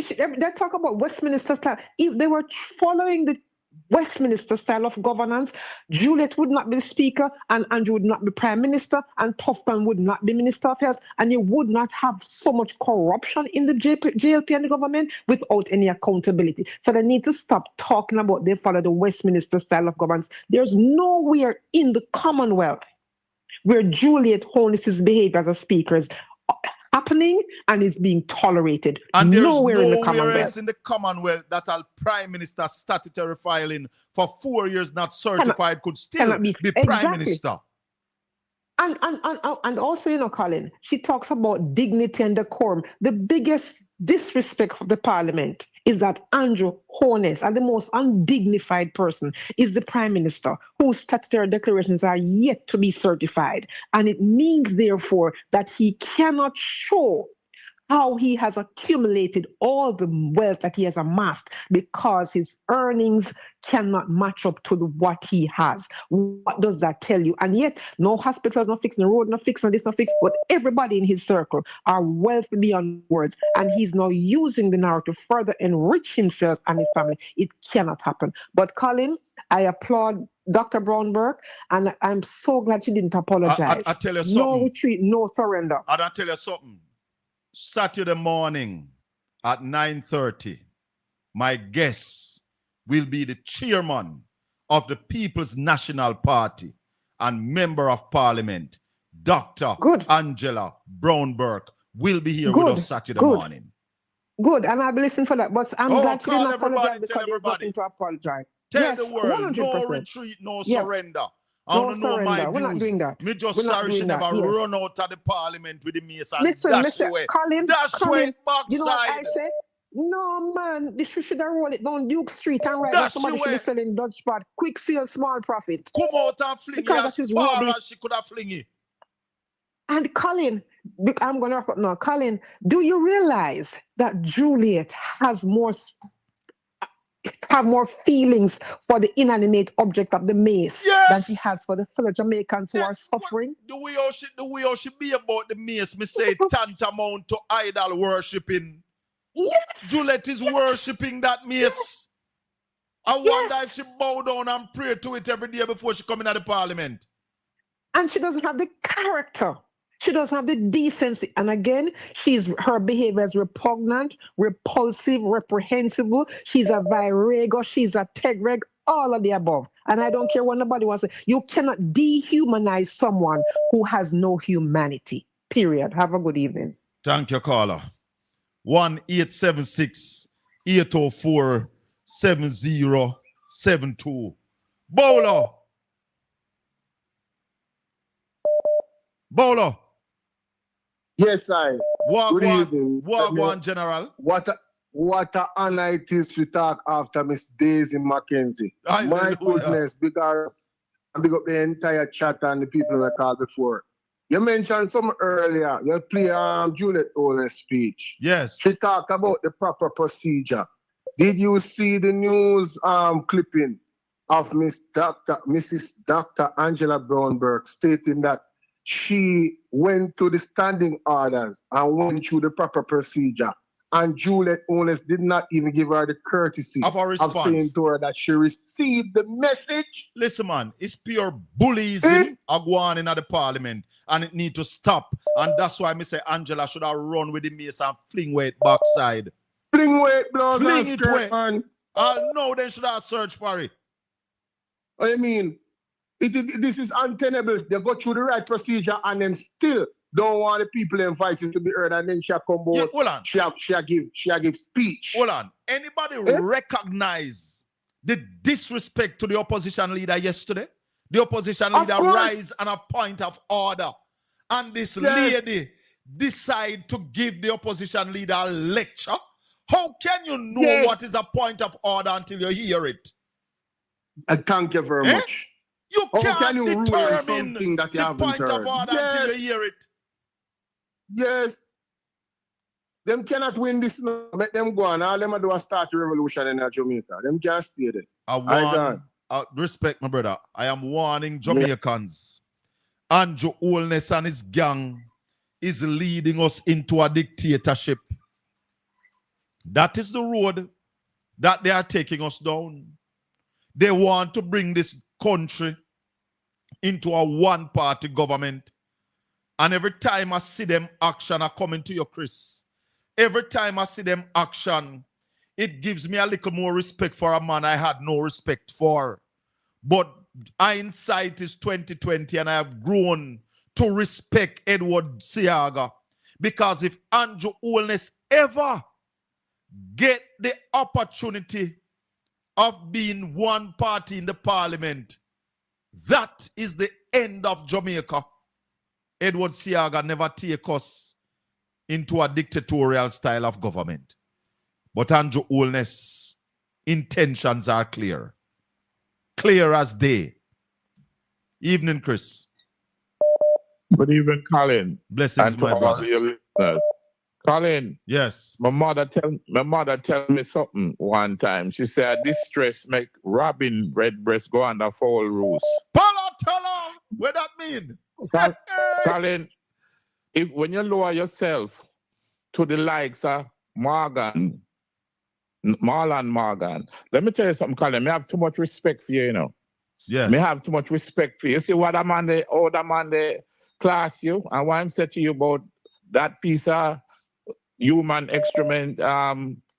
they talk about Westminster style. If they were following the Westminster style of governance, Juliet would not be the speaker, and Andrew would not be prime minister, and Tufton would not be minister of health, and you would not have so much corruption in the JLP and the government without any accountability. So they need to stop talking about they follow the Westminster style of governance. There's nowhere in the Commonwealth where Juliet Honest's behavior as a speaker is happening and is being tolerated. And there's nowhere in the Commonwealth. else in the Commonwealth that a prime minister statutory filing for 4 years not certified could still be prime minister. And also, Colin, she talks about dignity and decorum. The biggest disrespect for the parliament is that Andrew Honest, and the most undignified person, is the prime minister whose statutory declarations are yet to be certified. And it means, therefore, that he cannot show how he has accumulated all the wealth that he has amassed because his earnings cannot match up to what he has. What does that tell you? And yet, no hospitals, not fixing the road, not fixing this, not fixing, but everybody in his circle are wealthy beyond words. And he's now using the narrative to further enrich himself and his family. It cannot happen. But Colin, I applaud Dr. Brownberg, and I'm so glad she didn't apologize. I tell you something. No retreat, no surrender. And I tell you something. Saturday morning at 9:30, my guest will be the chairman of the People's National Party and member of parliament, Dr. Angela Brownberg, will be here with us Saturday morning. Good, and I'll be listening for that. But I'm glad she didn't apologize because there's nothing to apologize. Tell the world, 100%. No retreat, no surrender. I want to know my views. We're not doing that. Me just sorry she never run out of the parliament with the mace and Listen, away. Colin, Colin, backside. You know what I say? No, man, they should have rolled it down Duke Street and right now somebody should be selling Dutch pot. Quick sale, small profit. Come out and fling it as far as she could have fling it. And Colin, I'm going to wrap up now. Colin, do you realize that Juliet has more feelings for the inanimate object of the mace than she has for the fellow Jamaicans who are suffering? The way how she be about the mace, me say tantamount to idol worshipping. Yes. Juliet is worshipping that mace. Yes. I wonder if she bow down and pray to it every day before she come into the parliament. And she doesn't have the character. She doesn't have the decency. And again, her behavior is repugnant, repulsive, reprehensible. She's a virago. She's a tegreg, all of the above. And I don't care what nobody wants to say. You cannot dehumanize someone who has no humanity. Period. Have a good evening. Thank you, caller. 1-876-804-7072. Bowler. Yes, I. Wagwan, General. What a honor it is to talk after Miss Daisy Mackenzie. My goodness, big up the entire chat and the people that called before. You mentioned some earlier. You play Juliet Ole's speech. Yes. She talked about the proper procedure. Did you see the news clipping of Mrs. Dr. Angela Brownberg stating that she went to the standing orders and went through the proper procedure, and Juliet Owens did not even give her the courtesy of saying to her that she received the message? Listen, man, it's pure bullyism going in the parliament, and it need to stop. And that's why I say Angela should have run with the mace and fling weight backside. Fling weight, blows fling and skirt, man. No, they should have searched for it. I mean, this is untenable. They go through the right procedure and then still don't want the people invited to be heard, and then she come out. Hold on. She give speech. Hold on. Anybody recognize the disrespect to the opposition leader yesterday? The opposition leader rise on a point of order, and this lady decide to give the opposition leader a lecture. How can you know what is a point of order until you hear it? Thank you very much. You How can't can you ruin determine something that you the haven't point of heard? order until Yes, you hear it. yes. Them cannot win this now. Let them go on. All them do is start a revolution in Jamaica. Them can't stay there. Respect, my brother. I am warning Yeah. Jamaicans. Andrew Holness and his gang is leading us into a dictatorship. That is the road that they are taking us down. They want to bring this country into a one-party government. And every time I see them action, I come into your Chris. Every time I see them action, it gives me a little more respect for a man I had no respect for. But hindsight is 2020, and I have grown to respect Edward Siaga. Because if Andrew Holness ever get the opportunity of being one party in the parliament, that is the end of Jamaica. Edward Siaga never take us into a dictatorial style of government. But Andrew Holness' intentions are clear. Clear as day. Evening, Chris. Good evening, Colin. Blessings, my brother. Colin. Yes. My mother tell me something one time. She said, distress make Robin Redbreast go under foul rules. Palatala! What that mean? Colin, when you lower yourself to the likes of Marlon Morgan, let me tell you something, Colin. I have too much respect for you, you know. Yes. I have too much respect for you. See what I'm on the class you, and what I'm saying to you about that piece of human excrement,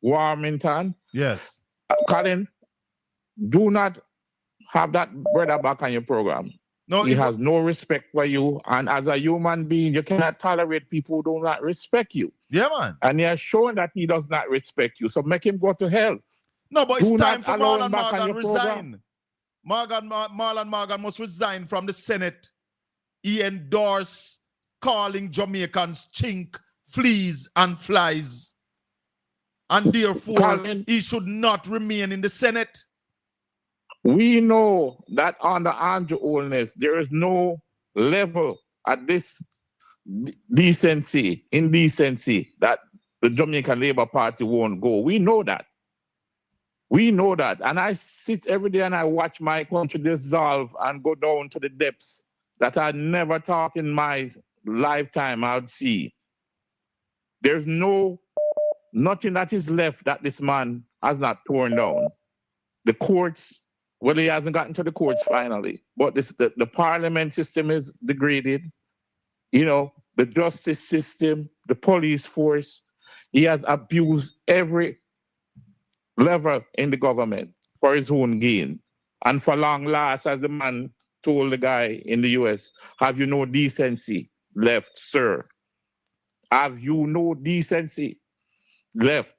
Warmington. Yes. Colin, do not have that brother back on your program. No, he has no respect for you, and as a human being, you cannot tolerate people who do not respect you. Yeah, man. And he has shown that he does not respect you, so make him go to hell. No, but Do it's time for not allow Marlon him back on Morgan your resign. program. Marlon Morgan must resign from the Senate. He endorsed calling Jamaicans chink, fleas, and flies. And therefore, Colin, he should not remain in the Senate. We know that under Andrew Holness, there is no level at this indecency that the Jamaican Labour Party won't go. We know that. We know that. And I sit every day and I watch my country dissolve and go down to the depths that I never thought in my lifetime I'd see. There's nothing that is left that this man has not torn down. The courts, well, he hasn't gotten to the courts finally, but the parliament system is degraded. You know, the justice system, the police force, he has abused every level in the government for his own gain. And for long last, as the man told the guy in the US, have you no decency left, sir? Have you no decency left?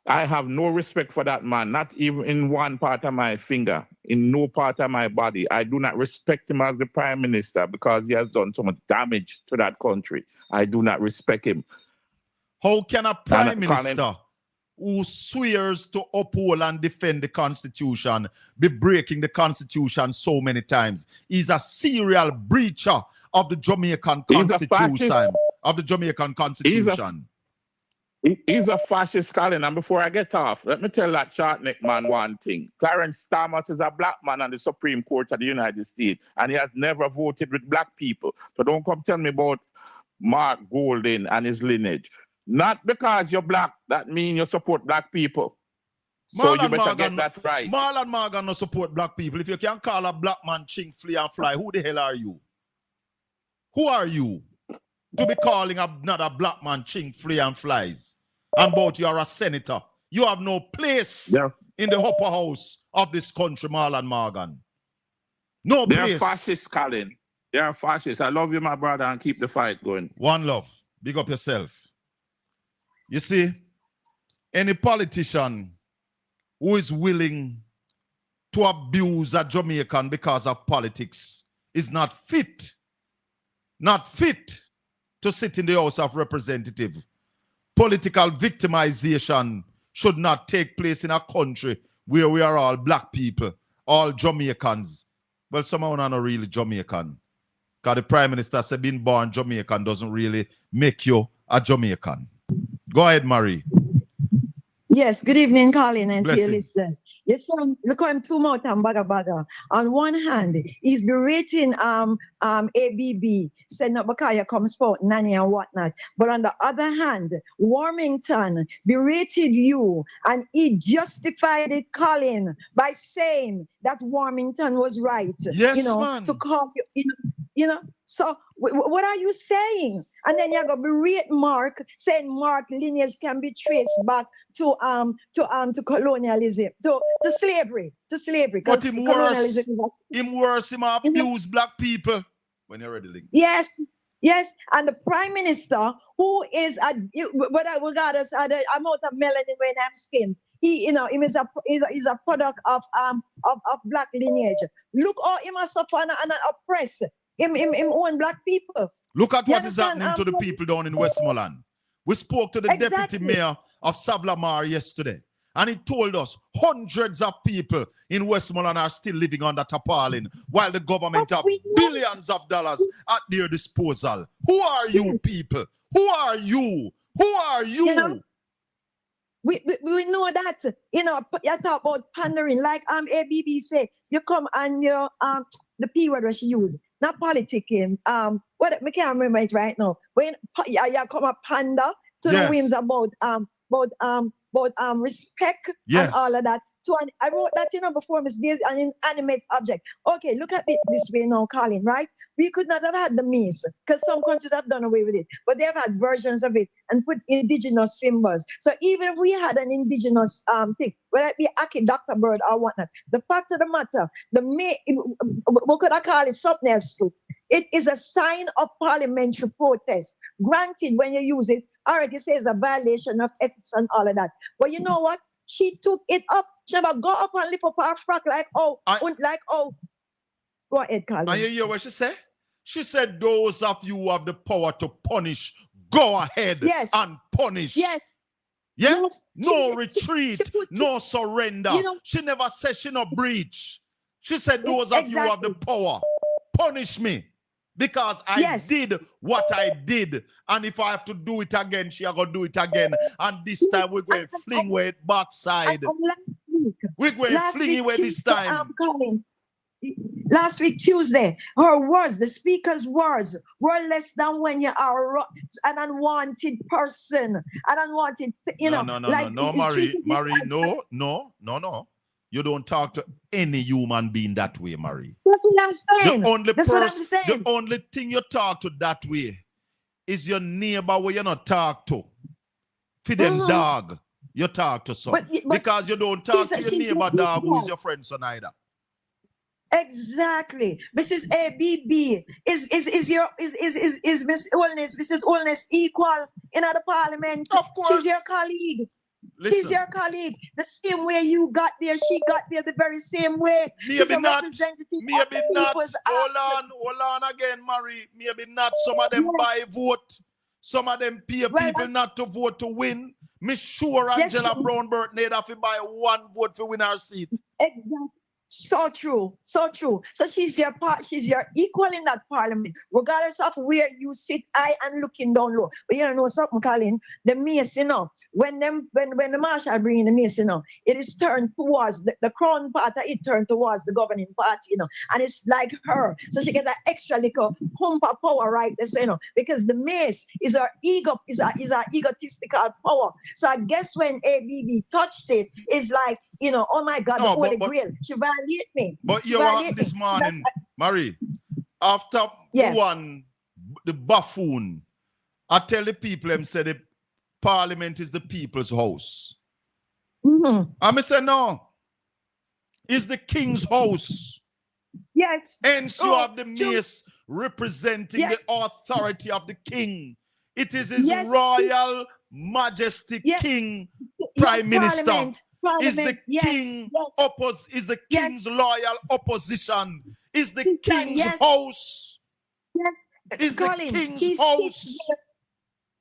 I have no respect for that man, not even in one part of my finger, in no part of my body. I do not respect him as the prime minister because he has done so much damage to that country. I do not respect him. How can a prime minister who swears to uphold and defend the Constitution be breaking the Constitution so many times? He's a serial breacher of the Jamaican Constitution. He's a fascist, Colin. And before I get off, let me tell that short neck man one thing. Clarence Thomas is a black man on the Supreme Court of the United States, and he has never voted with black people. So don't come tell me about Mark Golding and his lineage. Not because you're black, that means you support black people. So you better get that right. Marlon Morgan no support black people. If you can call a black man chink, flea, and fly, who the hell are you? Who are you to be calling another black man chink, flea, and flies? And about you are a senator. You have no place in the upper house of this country, Marlon Morgan. No place. They're fascists, Colin. They're fascists. I love you, my brother, and keep the fight going. One love. Big up yourself. You see, any politician who is willing to abuse a Jamaican because of politics is not fit to sit in the House of Representatives. Political victimization should not take place in a country where we are all black people, all Jamaicans, Well, someone are not really Jamaican. Because the Prime Minister said being born Jamaican doesn't really make you a Jamaican. Go ahead, Marie. Yes, good evening, Colin, and dear Blessings. listeners. Yes, look on two more time, baga. On one hand, he's berating ABB, saying that Bakaya comes for nanny and whatnot. But on the other hand, Warmington berated you, and he justified it, Colin, by saying that Warmington was right. Yes, you know, man. to call you know. So what are you saying? And then you're gonna berate Mark, saying Mark lineage can be traced back to colonialism, to slavery. But him worse. Him abuse black people. When you're ready, Link. Yes. And the Prime Minister, who is what I regard as an amount of melanin in his skin, he is a product of black lineage. Look how he must suffer and oppress him own black people. Look at what is happening to the people down in Westmoreland. We spoke to the deputy mayor of Savlamar yesterday, and he told us hundreds of people in Westmoreland are still living under tarpaulin, while the government have billions of dollars at their disposal. Who are you people? Who are you? Who are you? We know that, you talk about pandering, like ABB say, you come and you the P word she used, not politicking. What I can't remember it right now. When you come a pander to the whims about respect and all of that. So I wrote that before, Miss Daisy, an inanimate object. Okay, look at it this way now, Colin, right? We could not have had the mace because some countries have done away with it, but they have had versions of it and put indigenous symbols. So even if we had an indigenous thing, whether it be Aki, Dr. Bird or whatnot, the fact of the matter, what could I call it? Something else too. It is a sign of parliamentary protest. Granted, when you use it, already says a violation of ethics and all of that. But you know what? She took it up. She never go up and lift up her frock go ahead, Colin. And you hear what she said? She said, those of you who have the power to punish, go ahead and punish. Yes. Yeah? Yes. No retreat, no surrender. She never said she no breach. She said, those of you who have the power, punish me. Because I did what I did. And if I have to do it again, she are going to do it again. And this time we're going to fling away it backside. We're going to fling away this time. Last week, Tuesday, her words, the speaker's words, were less than when you are an unwanted person. An unwanted, No, Marie, no. You don't talk to any human being that way, Marie. That's what I'm saying. The only thing you talk to that way is your neighbor where you not talk to. For them dog, you talk to some. Because you don't talk to your neighbor dog who is your friend son either. Exactly. Mrs. ABB is Miss Olness, Mrs. Olness equal in the parliament? Of course. She's your colleague. Listen. She's your colleague. The same way you got there, she got there the very same way. Maybe not. Hold on again, Marie. Maybe not. Some of them buy vote. Some of them pay people not to vote to win. Miss sure Angela Brown-Burt need to buy one vote to win her seat. Exactly. So true. So she's your equal in that parliament, regardless of where you sit high and looking down low. But you know something, Colin, the mace, when the marshal bring in the mace, it is turned towards the crown part, it turned towards the governing party, and it's like her. So she gets that extra little hump of power right there, because the mace is our ego, is our egotistical power. So I guess when ABB touched it, it's like, oh my God, the Holy Grail. She violated me. But you are this morning, Marie, after the buffoon, I tell the people, them say the parliament is the people's house. I say no. It's the king's house. Yes. Hence you have the mace representing the authority of the king. It is his royal majesty king, prime minister. Is the king is the king's loyal opposition? Is the king's house? Is the king's house?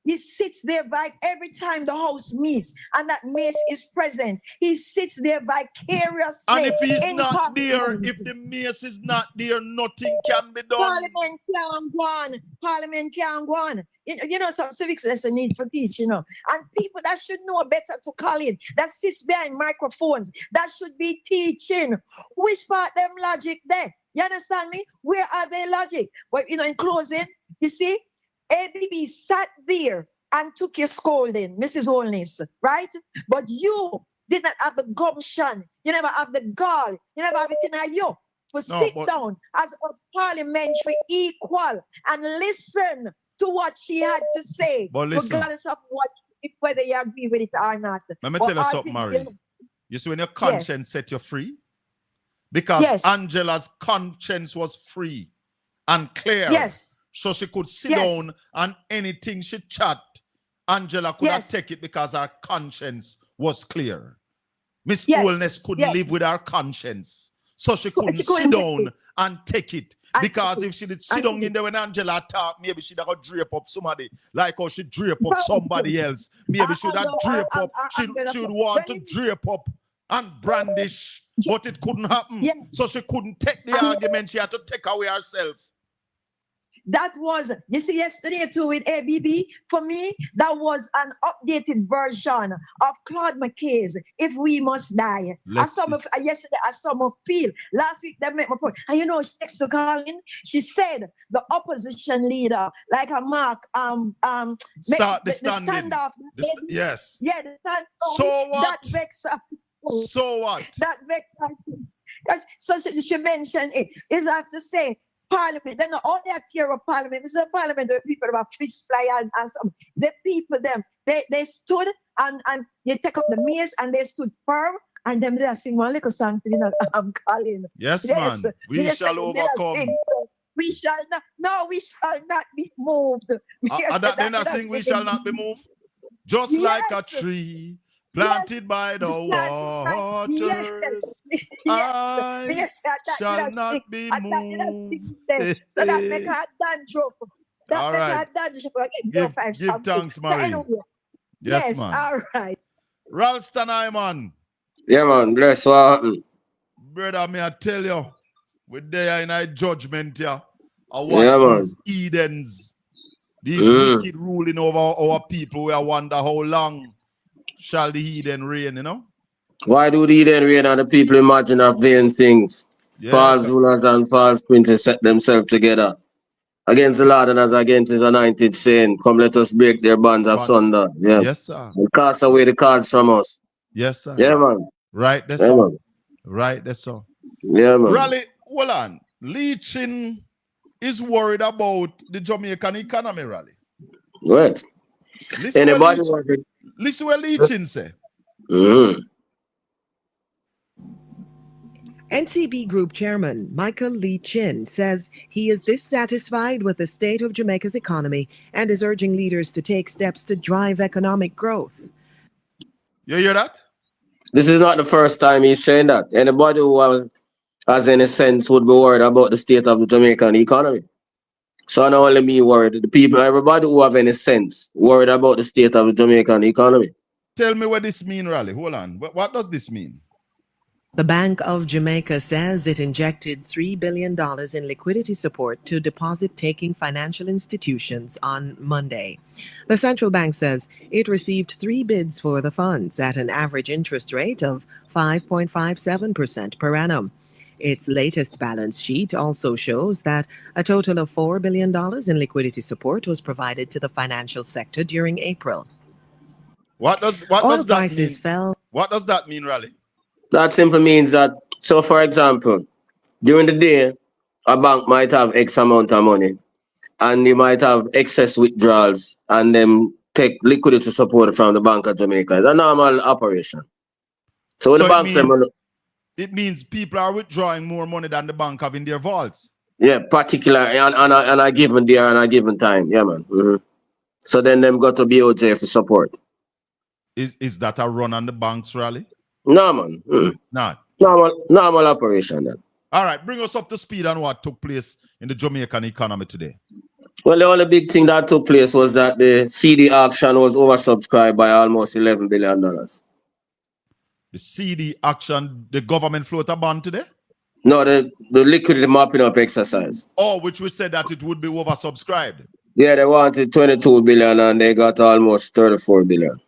He sits there every time the house meets and that mace is present. He sits there vicariously. And if he's in not there, Parliament. if the mace is not there, nothing can be done. Parliament can't go on. Parliament can't go on. You know, some civics lesson need for teach, you know. And people that should know better to call in, that sits behind microphones, that should be teaching. Which part them logic there? You understand me? Where are they logic? But, you know, in closing, you see, ABB sat there and took your scolding, Mrs. Holness, right? But you did not have the gumption. You never have the gall. You never have it in you. Sit down as a parliamentary equal and listen to what she had to say, but listen, regardless of whether you agree with it or not. Let me tell you something, Marie. You see, when your conscience set you free, because Angela's conscience was free and clear. Yes. So she could sit down and anything she chat, Angela could not take it because her conscience was clear. Miss Holness couldn't live with her conscience. So she couldn't sit down and take it. Because if she did sit down in there when Angela talked, maybe she'd have drape up somebody. Like how she drape up somebody else. Maybe she'd have drape up. She'd want to drape up and brandish. But it couldn't happen. So she couldn't take the argument. She had to take away herself. That was, you see, yesterday too with ABB, for me, that was an updated version of Claude McKay's If We Must Die. Yesterday, I saw my feel. Last week, that made my point. And you know, she next to Colin, she said the opposition leader, like a Mark, start the standoff. Yes. Yeah, the standoff. So what? That vexed up. So what? That vexed up. So she mentioned it. Is I have to say, Parliament, they're not all that tier of Parliament. It's a Parliament where people have fist fly and some. The people, they stood and you take up the mace and they stood firm and them they sing one little song to I'm calling. Yes, man. We shall overcome. We shall not. No, we shall not be moved. Then I sing we shall not be moved. Just like a tree planted by the waters, I shall not be moved. So that make her dandruff. All right. Give thanks, Marie. Yes, man. All right. Ralston, I man. Yeah, man. Bless what happened. Brother, may I tell you, we're there in a judgment here. I watch these Edens, these wicked ruling over our people. We wonder how long shall the heathen reign, you know? Why do the heathen reign and the people imagine of vain things? False rulers and false princes set themselves together against the Lord and as against his anointed, saying, come, let us break their bands asunder. Yeah. Yes, sir. And cast away the cards from us. Yes, sir. Yeah, man. Right, that's all. Right, that's all. Yeah, man. Raleigh, hold on. Leaching is worried about the Jamaican economy, Raleigh. What? Anybody want to... Listen what Leaching say. NCB Group Chairman Michael Lee Chin says he is dissatisfied with the state of Jamaica's economy and is urging leaders to take steps to drive economic growth. You hear that? This is not the first time he's saying that. Anybody who has any sense would be worried about the state of the Jamaican economy. So not only me worried, the people, everybody who have any sense, worried about the state of the Jamaican economy. Tell me what this means, Raleigh. Hold on. What does this mean? The Bank of Jamaica says it injected $3 billion in liquidity support to deposit-taking financial institutions on Monday. The central bank says it received 3 bids for the funds at an average interest rate of 5.57% per annum. Its latest balance sheet also shows that a total of $4 billion in liquidity support was provided to the financial sector during April. What does that mean? What does that mean, Raleigh? That simply means that, so for example, during the day, a bank might have X amount of money and they might have excess withdrawals and then take liquidity support from the Bank of Jamaica. It's a normal operation. So when the bank it means people are withdrawing more money than the bank have in their vaults. Yeah, particularly on a given day and a given time. Yeah, man. So then them got to BOJ for support. Is that a run on the banks, Raleigh? No, man. Not. Normal operation then. All right, bring us up to speed on what took place in the Jamaican economy today. Well, the only big thing that took place was that the CD auction was oversubscribed by almost $11 billion. The CD action, the government float a bond today? No, the liquidity mopping up exercise. Oh, which we said that it would be oversubscribed. Yeah, they wanted 22 billion and they got almost 34 billion.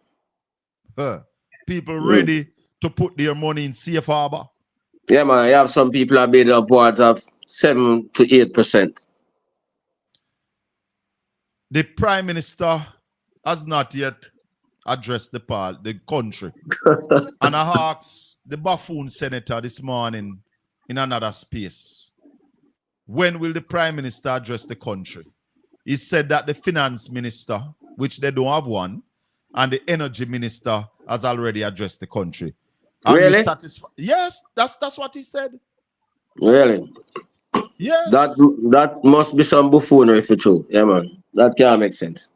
People ready to put their money in safe harbor. Yeah, man, you have some people that bid upwards of 7 to 8%. The Prime Minister has not yet addressed the country. And I asked the buffoon senator this morning in another space, when will the Prime Minister address the country? He said that the Finance Minister, which they don't have one, and the Energy Minister has already addressed the country. Are Really? you satisfied? Yes, that's what he said. Really? Yes. That must be some buffoonery for true. Yeah, man. That can't make sense.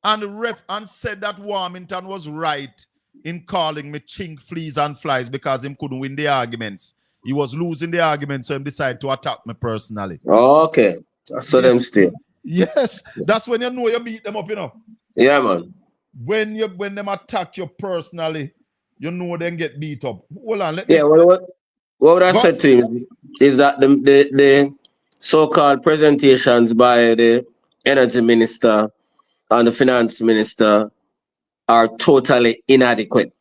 And the ref said that Warmington was right in calling me chink, fleas, and flies because he couldn't win the arguments. He was losing the argument, so he decided to attack me personally. Oh, okay. So them still. Yes, that's when you know you beat them up, you know. Yeah, man. When them attack you personally, you know them get beat up. Hold on, let me. Yeah, what I said to him is that the so-called presentations by the Energy Minister and the Finance Minister are totally inadequate.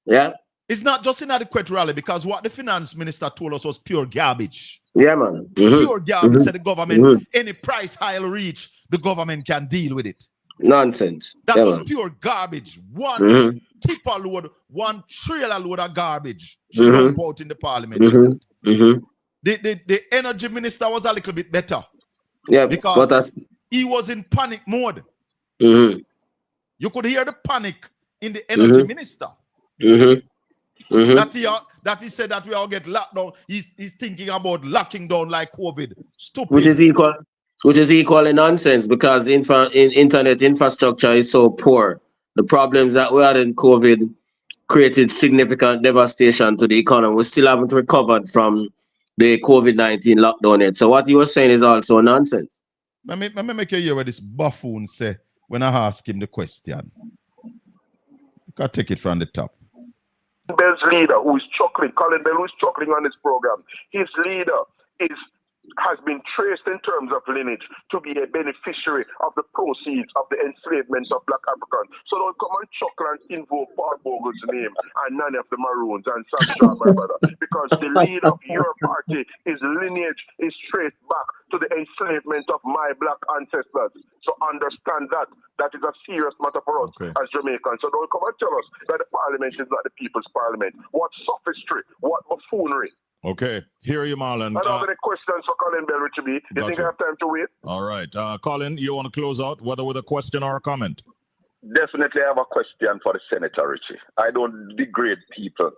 Yeah? It's not just inadequate, Raleigh, because what the Finance Minister told us was pure garbage. Yeah, man. Pure garbage. Said the government, any price high reach, the government can deal with it. Nonsense. That yeah, was man. pure garbage. One tipper load, one trailer load of garbage should dump out in the parliament. The Energy Minister was a little bit better. Yeah, because he was in panic mode. You could hear the panic in the Energy Minister. That he said that we all get locked down. He's thinking about locking down like COVID. Stupid. Which is equally nonsense because the internet infrastructure is so poor. The problems that we had in COVID created significant devastation to the economy. We still haven't recovered from the COVID-19 lockdown yet. So what you were saying is also nonsense. Let me make you hear what this buffoon say when I ask him the question. You can take it from the top. Bell's leader who is chuckling, Colin Bell, who is chuckling on this program, his leader has been traced in terms of lineage to be a beneficiary of the proceeds of the enslavement of black Africans. So don't come and chuckle and invoke Paul Bogle's name and none of the Maroons and Sam Shaw, my brother, because the leader of your party, his lineage is traced back to the enslavement of my black ancestors. So understand that is a serious matter for us as Jamaicans. So don't come and tell us that the parliament is not the people's parliament. What sophistry, what buffoonery. Okay, hear you, Marlon. I don't have any questions for Colin Bell, Richie B. You think I have time to wait? All right. Colin, you want to close out, whether with a question or a comment? Definitely have a question for the Senator, Richie. I don't degrade people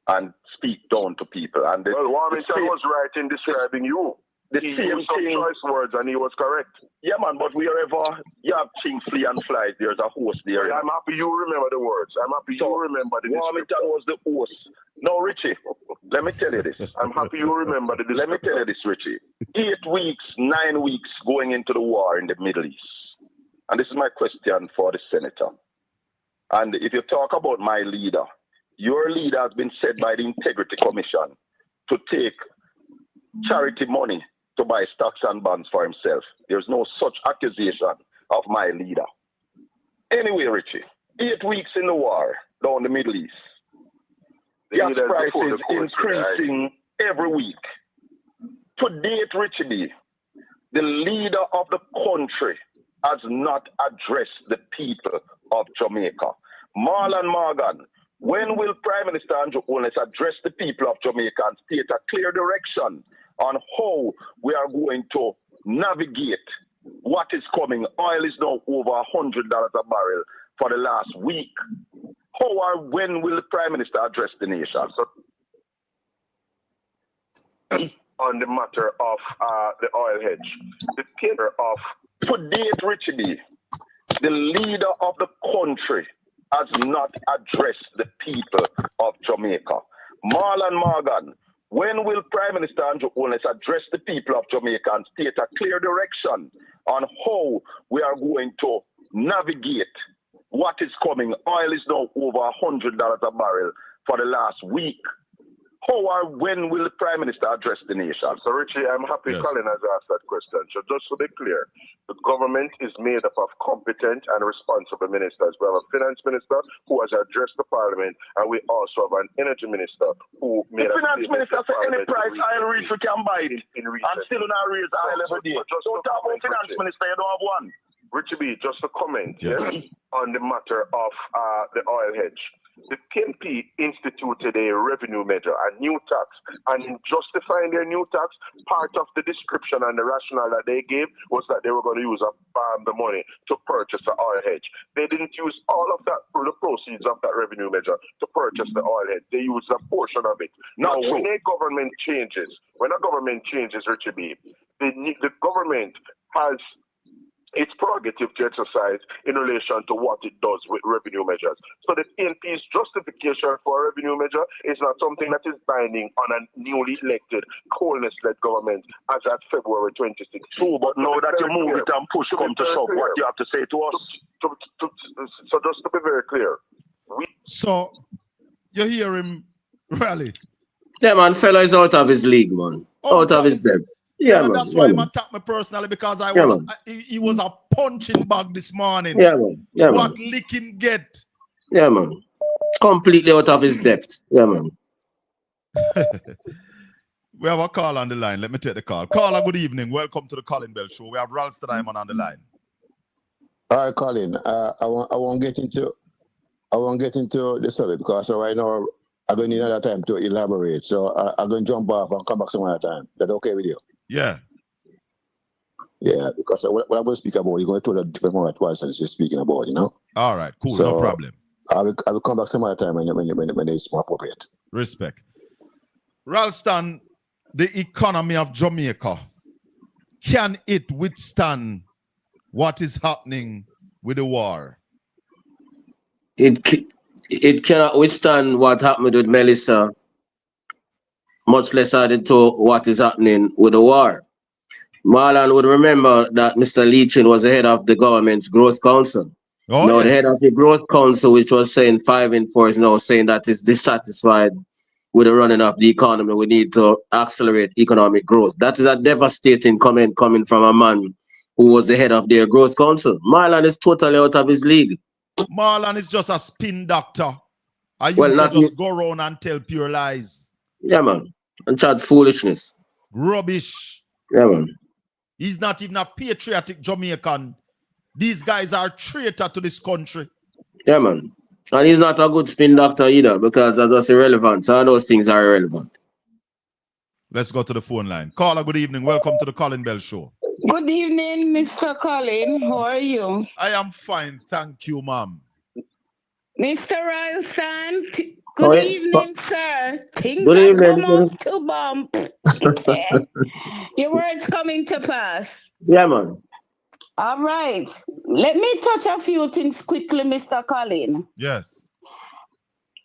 and speak down to people. And Warmington was right in describing you. He used some choice words and he was correct. Yeah, man, but wherever you have chink, flea, and flies, there's a host there. I'm happy you remember the words. I'm happy you remember the Warmington was the host. No, Richie, let me tell you this. I'm happy you remember the Let me tell you this, Richie. 8 weeks, 9 weeks going into the war in the Middle East. And this is my question for the Senator. And if you talk about my leader, your leader has been said by the Integrity Commission to take charity money to buy stocks and bonds for himself. There's no such accusation of my leader. Anyway, Richie, 8 weeks in the war down the Middle East. Gas prices increasing every week. To date, Richie B, the leader of the country has not addressed the people of Jamaica. Marlon Morgan, when will Prime Minister Andrew Holness address the people of Jamaica and state a clear direction on how we are going to navigate what is coming? Oil is now over $100 a barrel for the last week. How or when will the Prime Minister address the nation? So, on the matter of the oil hedge, the pillar of to date, Richie B, the leader of the country has not addressed the people of Jamaica. Marlon Morgan, when will Prime Minister Andrew Holness address the people of Jamaica and state a clear direction on how we are going to navigate what is coming. Oil is now over $100 a barrel for the last week. How or when will the Prime Minister address the nation? So, Richie, I'm happy Colin has asked that question. So, just to be clear, the government is made up of competent and responsible ministers. We have a finance minister who has addressed the parliament, and we also have an energy minister who made the finance minister said any price oil reach we can buy it. And still not raise oil every day. Don't talk about finance minister, you don't have one. Richie B, just a comment on the matter of the oil hedge. The PNP instituted a revenue measure, a new tax, and in justifying their new tax, part of the description and the rationale that they gave was that they were going to use the money to purchase the oil hedge. They didn't use all of that, the proceeds of that revenue measure to purchase the oil hedge. They used a portion of it. Now, when a government changes, Richie B, the government has its prerogative to exercise in relation to what it does with revenue measures. So the PNP's justification for a revenue measure is not something that is binding on a newly elected, coalition-led government as at February 26th. True, but now that you move it and push come to shove, what do you have to say to us? So just to be very clear. So, you hear him rally? Yeah, man, fella is out of his league, man. Out of his depth. Yeah, man. That's why I'm attacked me personally, because he was a punching bag this morning. Yeah, man. Yeah, what man. lick him get? Yeah, man. Completely out of his depth. Yeah, man. We have a call on the line. Let me take the call. Caller, good evening. Welcome to the Colin Bell Show. We have Ralston Diamond on the line. All right, Colin. I won't get into the subject because right now I'm going to need another time to elaborate. So I'm going to jump off and come back some other time. That okay with you? Yeah. Yeah, because what I'm going to speak about, you're going to tell a different one at once as you're speaking about, you know? All right, cool, so no problem. I will come back some other time when it's more appropriate. Respect. Ralston, the economy of Jamaica, can it withstand what is happening with the war? It cannot withstand what happened with Melissa, much less added to what is happening with the war. Marlon would remember that Mr. Leachin was the head of the government's Growth Council. The head of the Growth Council, which was saying 5 in 4, is now saying that is dissatisfied with the running of the economy. We need to accelerate economic growth. That is a devastating comment coming from a man who was the head of their Growth Council. Marlon is totally out of his league. Marlon is just a spin doctor. You just go around and tell pure lies. Yeah, man. And chat foolishness. Rubbish. Yeah, man. He's not even a patriotic Jamaican. These guys are traitor to this country. Yeah, man. And he's not a good spin doctor either, because that's just irrelevant. So all those things are irrelevant. Let's go to the phone line. Caller, good evening. Welcome to the Colin Bell Show. Good evening, Mr. Colin. How are you? I am fine, thank you, ma'am. Mr. Ralston, good evening, sir. Things good have evening. come up to bump. Your words coming to pass. Yeah, man. All right. Let me touch a few things quickly, Mr. Colin. Yes.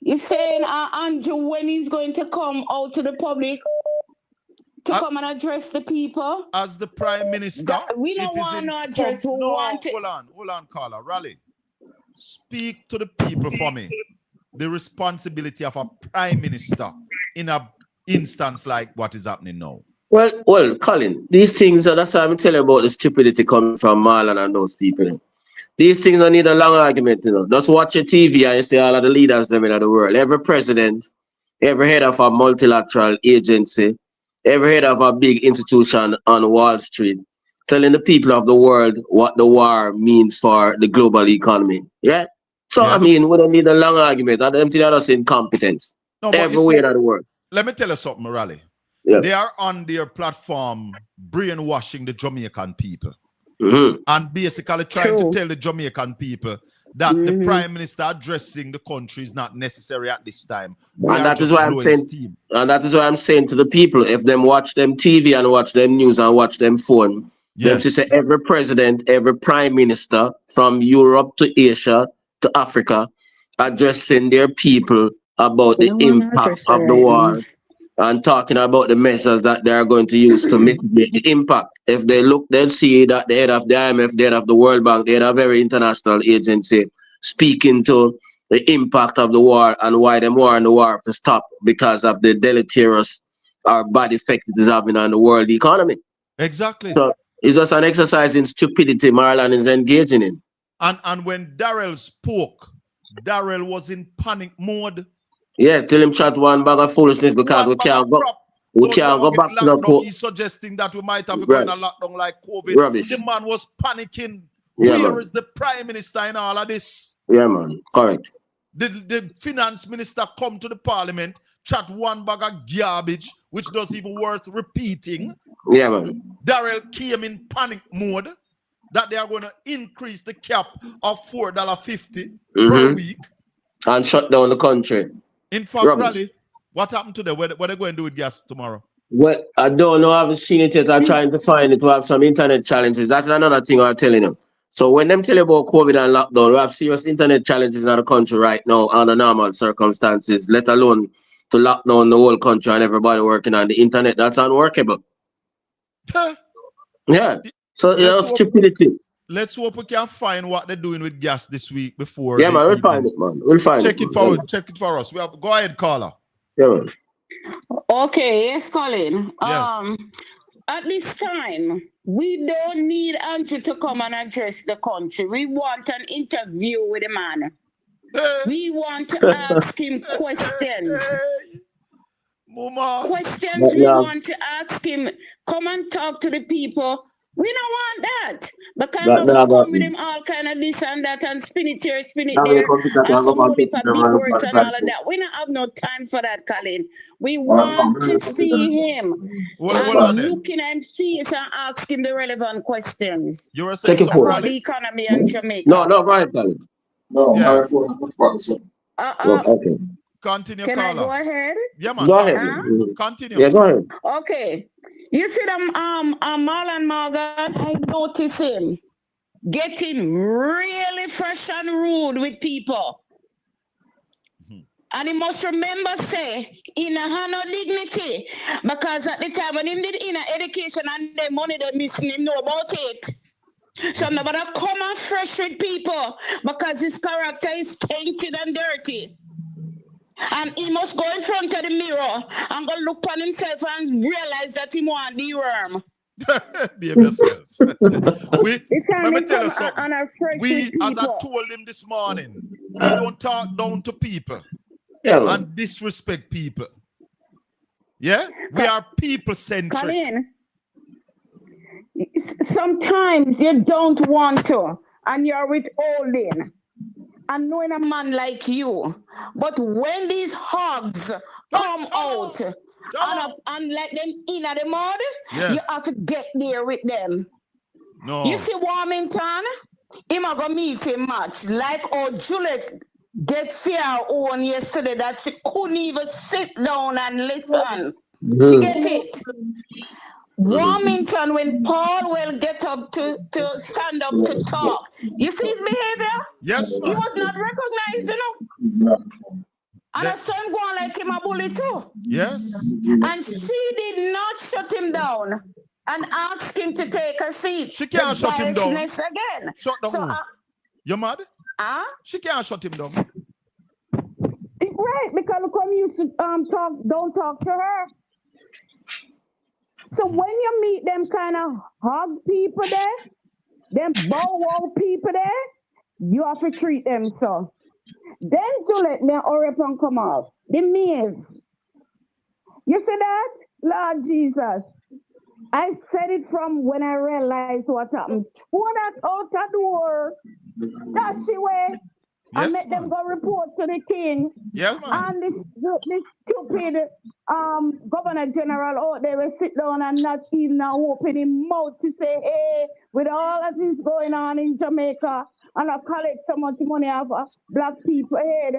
You're saying Andrew, when he's going to come out to the public to come and address the people? As the Prime Minister. We don't want to address who want it. Hold on, caller. Raleigh. Speak to the people for me. The responsibility of a Prime Minister in an instance like what is happening now. Well, Colin, these things, that's why I'm telling you about the stupidity coming from Marlon and those people. These things don't need a long argument, you know. Just watch your TV and you see all of the leaders in the world. Every president, every head of a multilateral agency, every head of a big institution on Wall Street, telling the people of the world what the war means for the global economy. Yeah? So, yes. I mean, we don't need a long argument. I don't think that's incompetence. No, everywhere in the world. Let me tell you something, Raleigh. Yeah. They are on their platform brainwashing the Jamaican people. Mm-hmm. And basically trying to tell the Jamaican people that the Prime Minister addressing the country is not necessary at this time. And that is why I'm saying steam. And that is why I'm saying to the people, if them watch them TV and watch them news and watch them phone, them to say every president, every Prime Minister from Europe to Asia to Africa addressing their people about the impact of the war and talking about the measures that they are going to use to mitigate the impact. if they look, they'll see that the head of the IMF, the head of the World Bank, the head of every international agency speaking to the impact of the war and why them war and the war to stop because of the deleterious or bad effect it is having on the world economy. Exactly. So it's just an exercise in stupidity Marlon is engaging in. And when Darrell spoke, Darrell was in panic mode. Yeah, tell him chat one bag of foolishness because we can't go. We can't go back to the lockdown. He's suggesting that we might have to go in a lockdown like COVID. Rubbish. The man was panicking. Yeah, Where man. is the prime minister in all of this? Yeah, man. Correct. The finance minister come to the parliament, chat one bag of garbage, which doesn't even worth repeating. Yeah, man. Darrell came in panic mode that they are going to increase the cap of $4.50 per week. And shut down the country. In fact, Raleigh, what happened today? What are they going to do with gas tomorrow? Well, I don't know. I haven't seen it yet. I'm trying to find it. We have some internet challenges. That's another thing I'm telling them. So when them tell you about COVID and lockdown, we have serious internet challenges in the country right now under normal circumstances, let alone to lock down the whole country and everybody working on the internet. That's unworkable. Yeah. So it's stupidity. Let's hope we can find what they're doing with gas this week before. Yeah, man, we'll find it, man. We'll find check it. Check it for us. Go ahead, caller. Yeah, man. Okay, yes, Colin. Yes. At this time, we don't need Andrew to come and address the country. We want an interview with the man. We want to ask him questions. Mama. Questions we want to ask him. Come and talk to the people. We don't want that. Because we come with him all kind of this and that and spin it here, spin it there. And somebody for big words and all of that. We don't have no time for that, Colin. We want to see him. Looking at him, see and ask him the relevant questions. You were saying about the economy in Jamaica. No, go ahead, Colin. No, okay. Continue, Can caller. I go ahead? Yeah, man. Go ahead. Continue. Yeah, go ahead. Okay. You see them Marlon Morgan, I notice him getting really fresh and rude with people. And he must remember say, in a hand of dignity, because at the time when he did in education and the money they missing, him know about it. So I'm not gonna come and fresh with people because his character is tainted and dirty. And he must go in front of the mirror and go look on himself and realize that he want the worm. Behave yourself. Let me tell you something. As I told him this morning, we don't talk down to people and disrespect people. Yeah? We are people-centric. Sometimes you don't want to, and you're withholding. And knowing a man like you, but when these hogs come out and let them in at the mud, you have to get there with them. No. You see Warmington, him a go meet him much like Juliet get fear on yesterday that she couldn't even sit down and listen. She get it. Warmington, when Paul will get up to stand up to talk, you see his behavior? Yes, he was not recognized, you know. And I saw him going like him a bully too. Yes. And she did not shut him down and ask him to take a seat. She can't shut him down. Again. Shut down. So, you mad? She can't shut him down. Right, because look, I'm used to don't talk to her. So when you meet them kind of hug people there, them bow wow people there, you have to treat them so. Then Juliet, then hurry up and come out. The maize. You see that? Lord Jesus. I said it from when I realized what happened. Throw that out the door. Dash away. Yes, and let them go report to the king. Yeah, man. And this stupid governor general out there will sit down and not even open his mouth to say, hey, with all of this going on in Jamaica, and I collect so much money off black people head.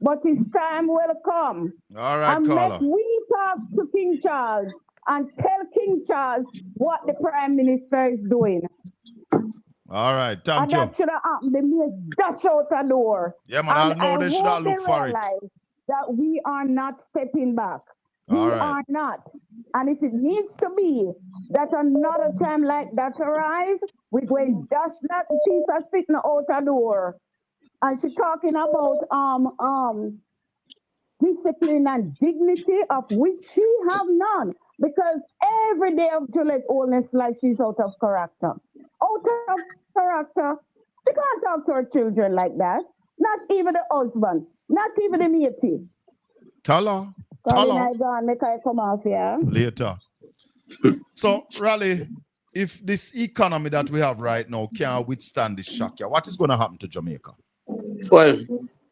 But his time will come. All right, and caller. let we talk to King Charles and tell King Charles what the Prime Minister is doing. All right, thank you. And that should have happened. They may dash out a door. Yeah, man, I know they should have looked for it. That we are not stepping back. We are not. And if it needs to be that another time like that arise, we going just that piece of sitting out the door. And she talking about discipline and dignity of which she have none. Because every day of Juliet Oldness like she's out of character. Out of character. She can't talk to her children like that. Not even the husband. Not even the matey. Tell her. Colin, I go and make I come off here. Later. So, Raleigh, if this economy that we have right now can't withstand this shock, what is going to happen to Jamaica? Well,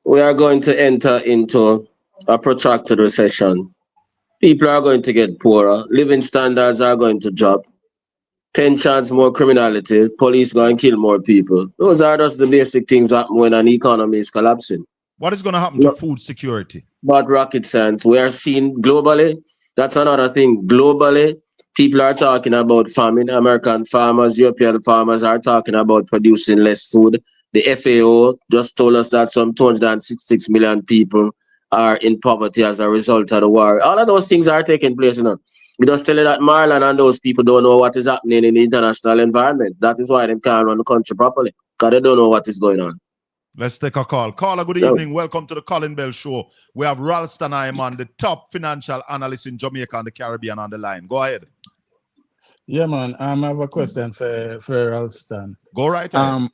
we are going to enter into a protracted recession. People are going to get poorer. Living standards are going to drop. 10 chance more criminality. Police going to kill more people. Those are just the basic things that happen when an economy is collapsing. What is going to happen to food security? Not rocket science. We are seeing globally. That's another thing. Globally, people are talking about famine. American farmers, European farmers are talking about producing less food. The FAO just told us that some 266 million people are in poverty as a result of the war. All of those things are taking place now. We just tell you that Marlon and those people don't know what is happening in the international environment. That is why they can't run the country properly, because they don't know what is going on. Let's take a call. Caller, good evening. Welcome to the Colin Bell Show. We have Ralston Iman, the top financial analyst in Jamaica and the Caribbean, on the line. Go ahead. Yeah, man. I have a question for Ralston. Go right ahead.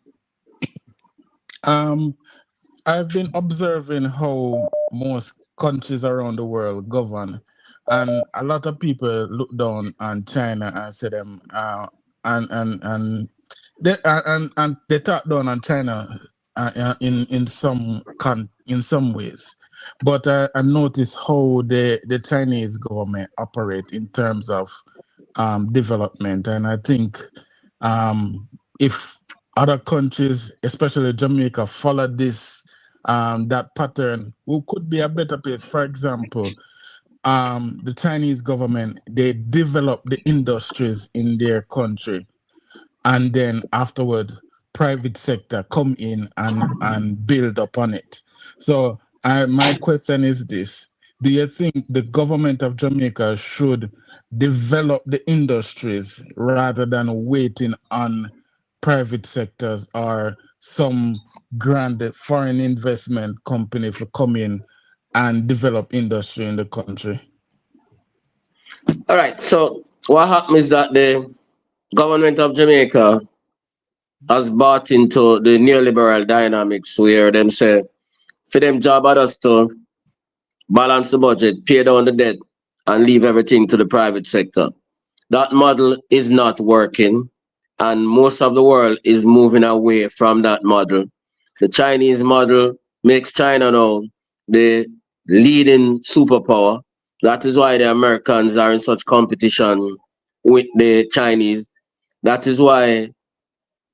I've been observing how most countries around the world govern, and a lot of people look down on China and say them and they talk down on China in some ways, but I notice how the Chinese government operate in terms of development, and I think if other countries, especially Jamaica, follow this that pattern, we could be a better place. For example, the Chinese government, they develop the industries in their country, and then afterward, private sector come in and build upon it. So my question is this: do you think the government of Jamaica should develop the industries rather than waiting on private sectors or some grand foreign investment company to come in and develop industry in the country? All right. So what happened is that the government of Jamaica has bought into the neoliberal dynamics where them say for them job at us to balance the budget, pay down the debt, and leave everything to the private sector. That model is not working, and most of the world is moving away from that model. The Chinese model makes China now the leading superpower. That is why the Americans are in such competition with the Chinese. That is why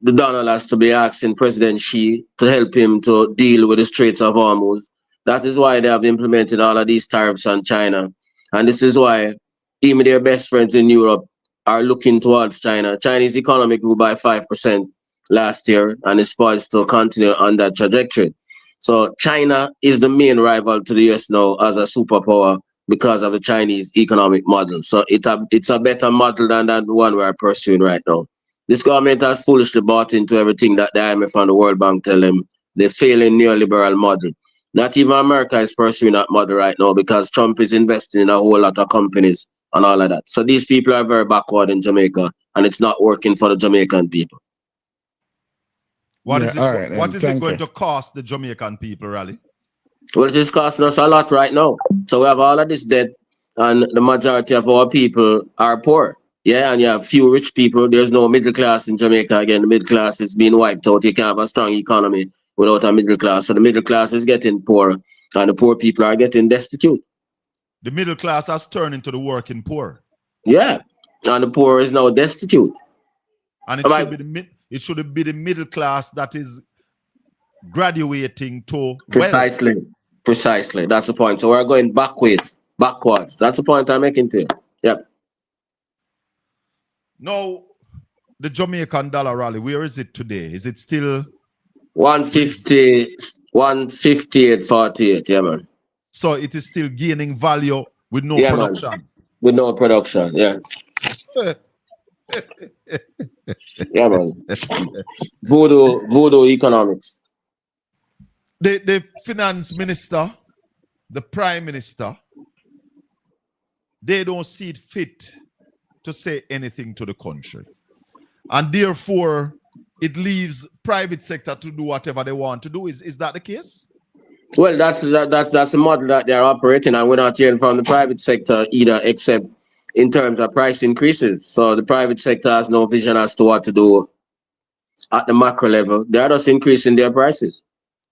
the Donald has to be asking President Xi to help him to deal with the Straits of Hormuz. That is why they have implemented all of these tariffs on China. And this is why even their best friends in Europe are looking towards China. Chinese economy grew by 5% last year and is poised to continue on that trajectory. So China is the main rival to the US now as a superpower because of the Chinese economic model. So it's a better model than that one we are pursuing right now. This government has foolishly bought into everything that the IMF and the World Bank tell them. They're failing neoliberal model. Not even America is pursuing that model right now because Trump is investing in a whole lot of companies and all of that. So these people are very backward in Jamaica, and it's not working for the Jamaican people. What is it going to cost the Jamaican people, Raleigh? Well, it is costing us a lot right now. So we have all of this debt, and the majority of our people are poor. Yeah, and you have few rich people. There's no middle class in Jamaica. Again, the middle class is being wiped out. You can't have a strong economy without a middle class. So the middle class is getting poor, and the poor people are getting destitute. The middle class has turned into the working poor. Yeah, and the poor is now destitute. And it should be the middle class that is graduating to precisely wealth. Precisely. That's the point. So we're going backwards. That's the point I'm making to you. Yep. Now, the Jamaican dollar, Raleigh, where is it today? Is it still 150, 158.48? Yeah, man. So it is still gaining value with no production. Man. With no production, yeah. Yeah, man. Voodoo economics. The finance minister, the prime minister, they don't see it fit to say anything to the country. And therefore, it leaves private sector to do whatever they want to do. Is that the case? Well, that's the model that they're operating, and we're not hearing from the private sector either, except in terms of price increases. So the private sector has no vision as to what to do at the macro level. They're just increasing their prices.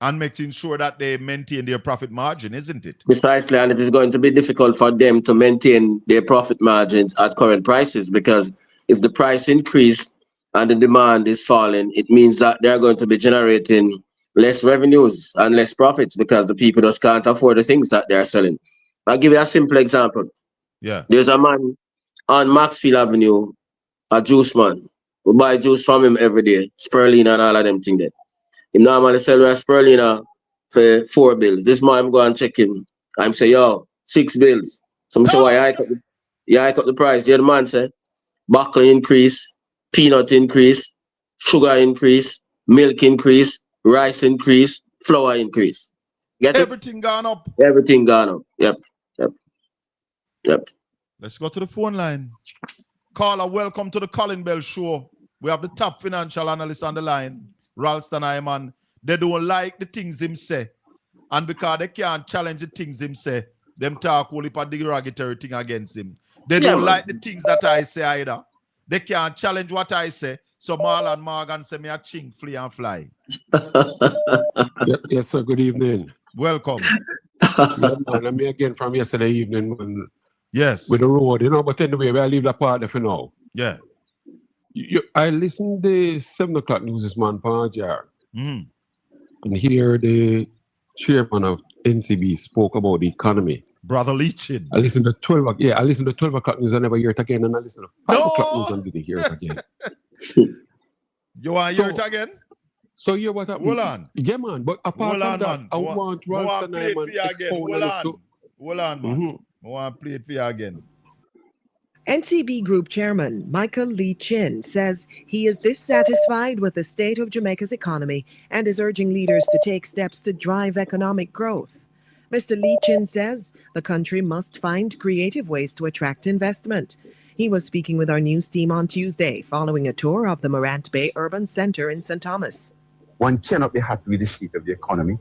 And making sure that they maintain their profit margin, isn't it? Precisely, and it is going to be difficult for them to maintain their profit margins at current prices, because if the price increase and the demand is falling, it means that they're going to be generating less revenues and less profits because the people just can't afford the things that they're selling. I'll give you a simple example. Yeah. There's a man on Maxfield Avenue, a juice man. We buy juice from him every day, spirulina and all of them things there. He normally sell a spirulina for 4 bills. This man, I'm going to check him. I'm say, yo, 6 bills. So I say, why I cut the price? Yeah, the man say, buckle increase, peanut increase, sugar increase, milk increase, rice increase, flour increase. Get Everything gone up. Everything gone up. Yep. Let's go to the phone line. Caller, welcome to the Colin Bell Show. We have the top financial analyst on the line, Ralston Iman. They don't like the things him say. And because they can't challenge the things him say, them talk only for derogatory thing against him. They don't like the things that I say either. They can't challenge what I say. So Marlon Morgan say me a chink, flee and fly. Yes, sir. Good evening. Welcome. Yeah, man, I'm here again from yesterday evening when, yes, with the road, but anyway, I leave that part there for now. Yeah. I listened to the 7 o'clock news this man, Panjar. Mm. And here the chairman of NCB spoke about the economy. Brother Leachin. I listened to 12 o'clock news, I never hear it again, and I listened to 5 o'clock news and didn't hear it again. You want to hear it again? So hear what happened? Hold on. Yeah, man, but apart from that, man. I want Ralston Iman to expound a little. Hold on, man. I want to play it for you again. NCB Group Chairman Michael Lee Chin says he is dissatisfied with the state of Jamaica's economy and is urging leaders to take steps to drive economic growth. Mr. Lee Chin says the country must find creative ways to attract investment. He was speaking with our news team on Tuesday following a tour of the Morant Bay Urban Center in St. Thomas. One cannot be happy with the state of the economy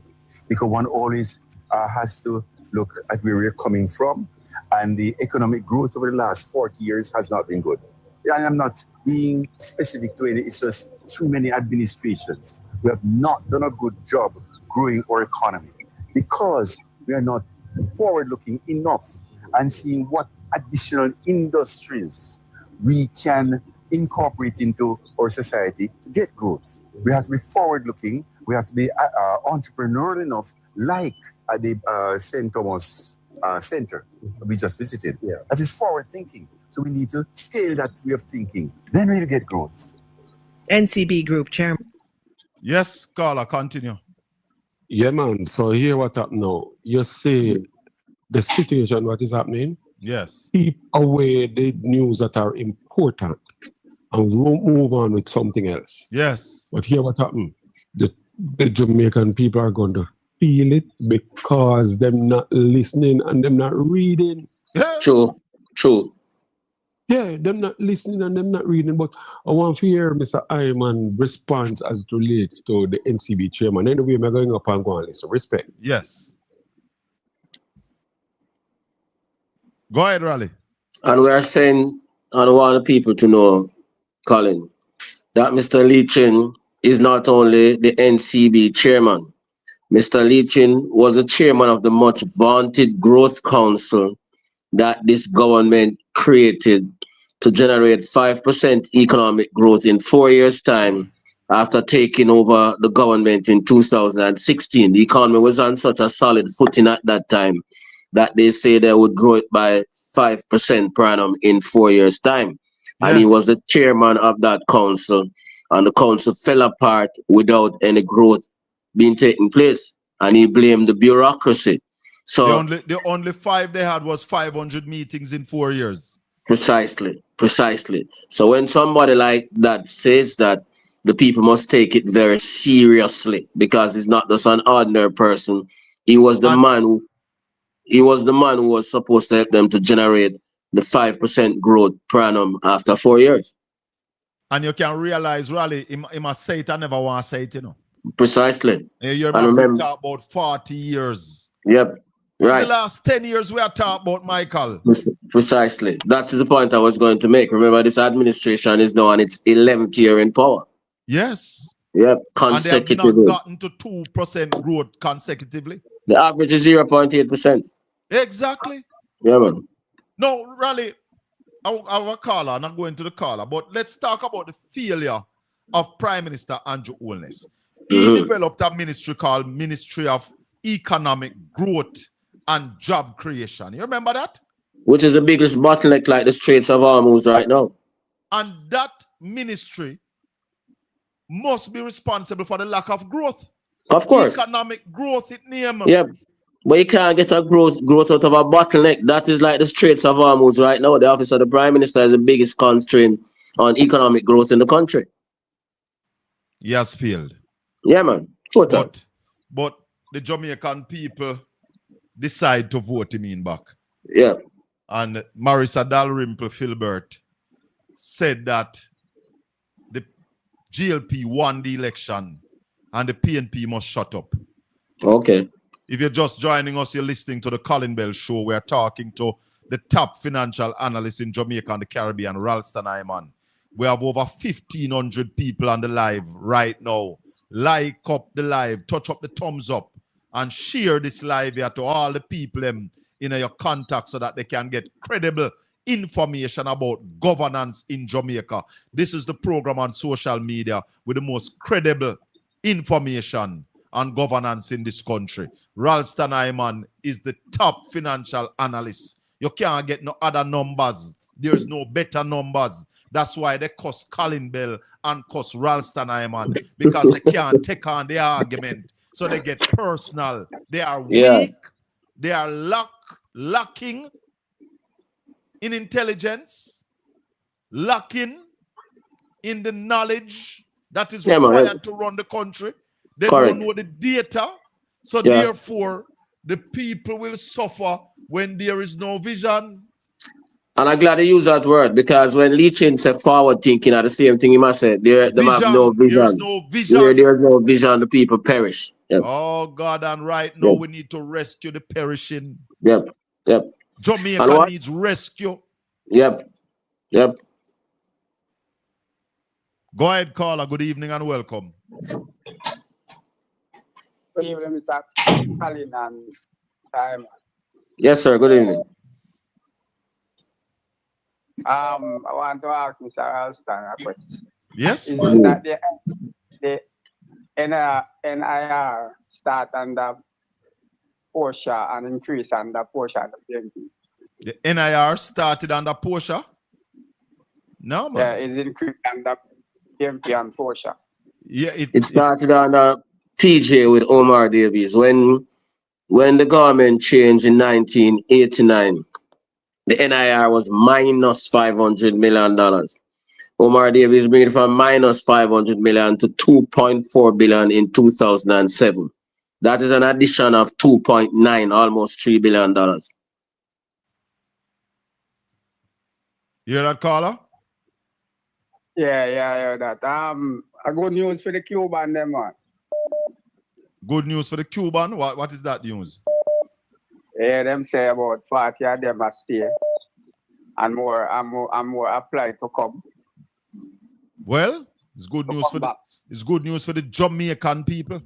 because one always has to look at where we're coming from. And the economic growth over the last 40 years has not been good. And I'm not being specific to any, it's just too many administrations. We have not done a good job growing our economy because we are not forward-looking enough and seeing what additional industries we can incorporate into our society to get growth. We have to be forward-looking. We have to be entrepreneurial enough, like at the St. Thomas Center we just visited. Yeah. That is forward thinking. So we need to scale that way of thinking. Then we'll get growth. NCB Group Chairman. Yes, caller, continue. Yeah, man. So here what happened now. You see the situation, what is happening? Yes. Keep away the news that are important and we'll move on with something else. Yes. But here what happened? The Jamaican people are going to feel it because them not listening and them not reading. True. Yeah, them not listening and them not reading. But I want to hear Mr. Iman response as it relates to the NCB chairman. Anyway, I'm going up and go and listen. Respect. Yes. Go ahead, Raleigh. And we are saying, and I want the people to know, Colin, that Mr. Lee Chin is not only the NCB chairman. Mr. Lee Chin was the chairman of the much vaunted Growth Council that this government created to generate 5% economic growth in 4 years' time after taking over the government in 2016. The economy was on such a solid footing at that time that they say they would grow it by 5% per annum in 4 years' time. Yes. And he was the chairman of that council, and the council fell apart without any growth being taking place. And he blamed the bureaucracy. So the only 5 they had was 500 meetings in 4 years. precisely. So when somebody like that says that, the people must take it very seriously, because he's not just an ordinary person. He was the man who was supposed to help them to generate the 5% growth per annum after 4 years. And you can realize, really, he must say it, I never want to say it, you know. Precisely. You And remember talk about 40 years. Yep. It's Right. the last 10 years we are talking about, Michael. Precisely. That is the point I was going to make. Remember, this administration is now on its 11th year in power. Yes. Yep. And they have not Consecutively. gotten to 2% growth consecutively. The average is 0.8%. Exactly. Yeah, man. No, really, I have a caller, not going to the caller, but let's talk about the failure of Prime Minister Andrew Holness. He developed a ministry called Ministry of Economic Growth and Job Creation. You remember that? Which is the biggest bottleneck, like the Straits of Hormuz right now. And that ministry must be responsible for the lack of growth. Of course. Economic growth, it name. Yep. But you can't get a growth out of a bottleneck. That is like the Straits of Hormuz right now. The office of the Prime Minister is the biggest constraint on economic growth in the country. He has failed. Yeah, man. Total. But the Jamaican people decide to vote him in back. Yeah. And Marissa Dalrymple Filbert said that the GLP won the election and the PNP must shut up. Okay. If you're just joining us, you're listening to the Colin Bell Show. We're talking to the top financial analyst in Jamaica and the Caribbean, Ralston Iman. We have over 1,500 people on the live right now. Like up the live, touch up the thumbs up, and share this live here to all the people in your contacts so that they can get credible information about governance in Jamaica. This is the program on social media with the most credible information on governance in this country. Ralston Iman is the top financial analyst. You can't get no other numbers. There's no better numbers. That's why they cuss Colin Bell and cuss Ralston Iman, because they can't take on the argument. So they get personal. They are weak. They are lacking in intelligence, lacking in the knowledge that is required to run the country. They don't know the data. So therefore, the people will suffer when there is no vision. And I'm glad to use that word, because when Lee Chin said forward thinking are the same thing he must say. They have no vision. There's no vision. Where there's no vision, the people perish. Yep. Oh God, and right now we need to rescue the perishing. Yep. Jamaica needs rescue. Yep. Go ahead, caller. Good evening and welcome. Good evening, Mr. Colin and Simon. Yes, sir. Good evening. I want to ask Mr. Ralston a question. Yes. Is it that the NIR start under Portia and increase under Portia and the PNP? The NIR started under Portia? No, man. Yeah, it's increased under PNP and Portia. Yeah, it started under PJ with Omar Davies. When the government changed in 1989, the NIR was minus $500 million. Omar Davies bring it from minus 500 million to 2.4 billion in 2007. That is an addition of 2.9, almost $3 billion. You hear that, caller? Yeah, I heard that. A good news for the Cuban, them man. Good news for the Cuban? What is that news? Yeah, them say about 40 of them are stay. And more apply to come. Well, it's good news for the Jamaican people.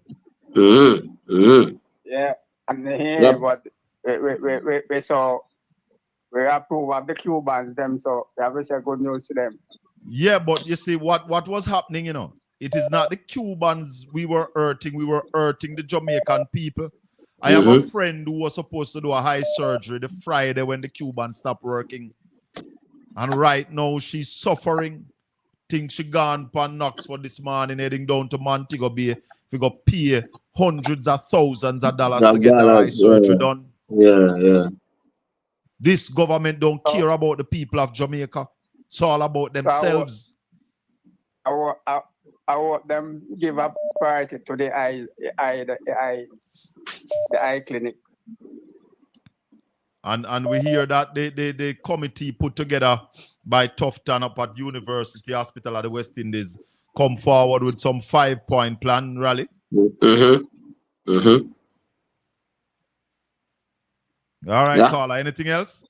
Yeah, and but we approve of the Cubans them, so we have to say good news to them. Yeah, but you see what was happening, it is not the Cubans we were hurting the Jamaican people. I have a friend who was supposed to do a high surgery the Friday when the Cubans stopped working. And right now she's suffering. Think she gone pan Knoxford this morning, heading down to Montego Bay. We got pay hundreds of thousands of dollars to get her eye surgery done. Yeah. This government don't care about the people of Jamaica. It's all about themselves. I want them give up priority to the eye clinic. And we hear that the committee put together by Tufton up at University Hospital at the West Indies come forward with some 5-point plan, Rally. All right, caller. Anything else?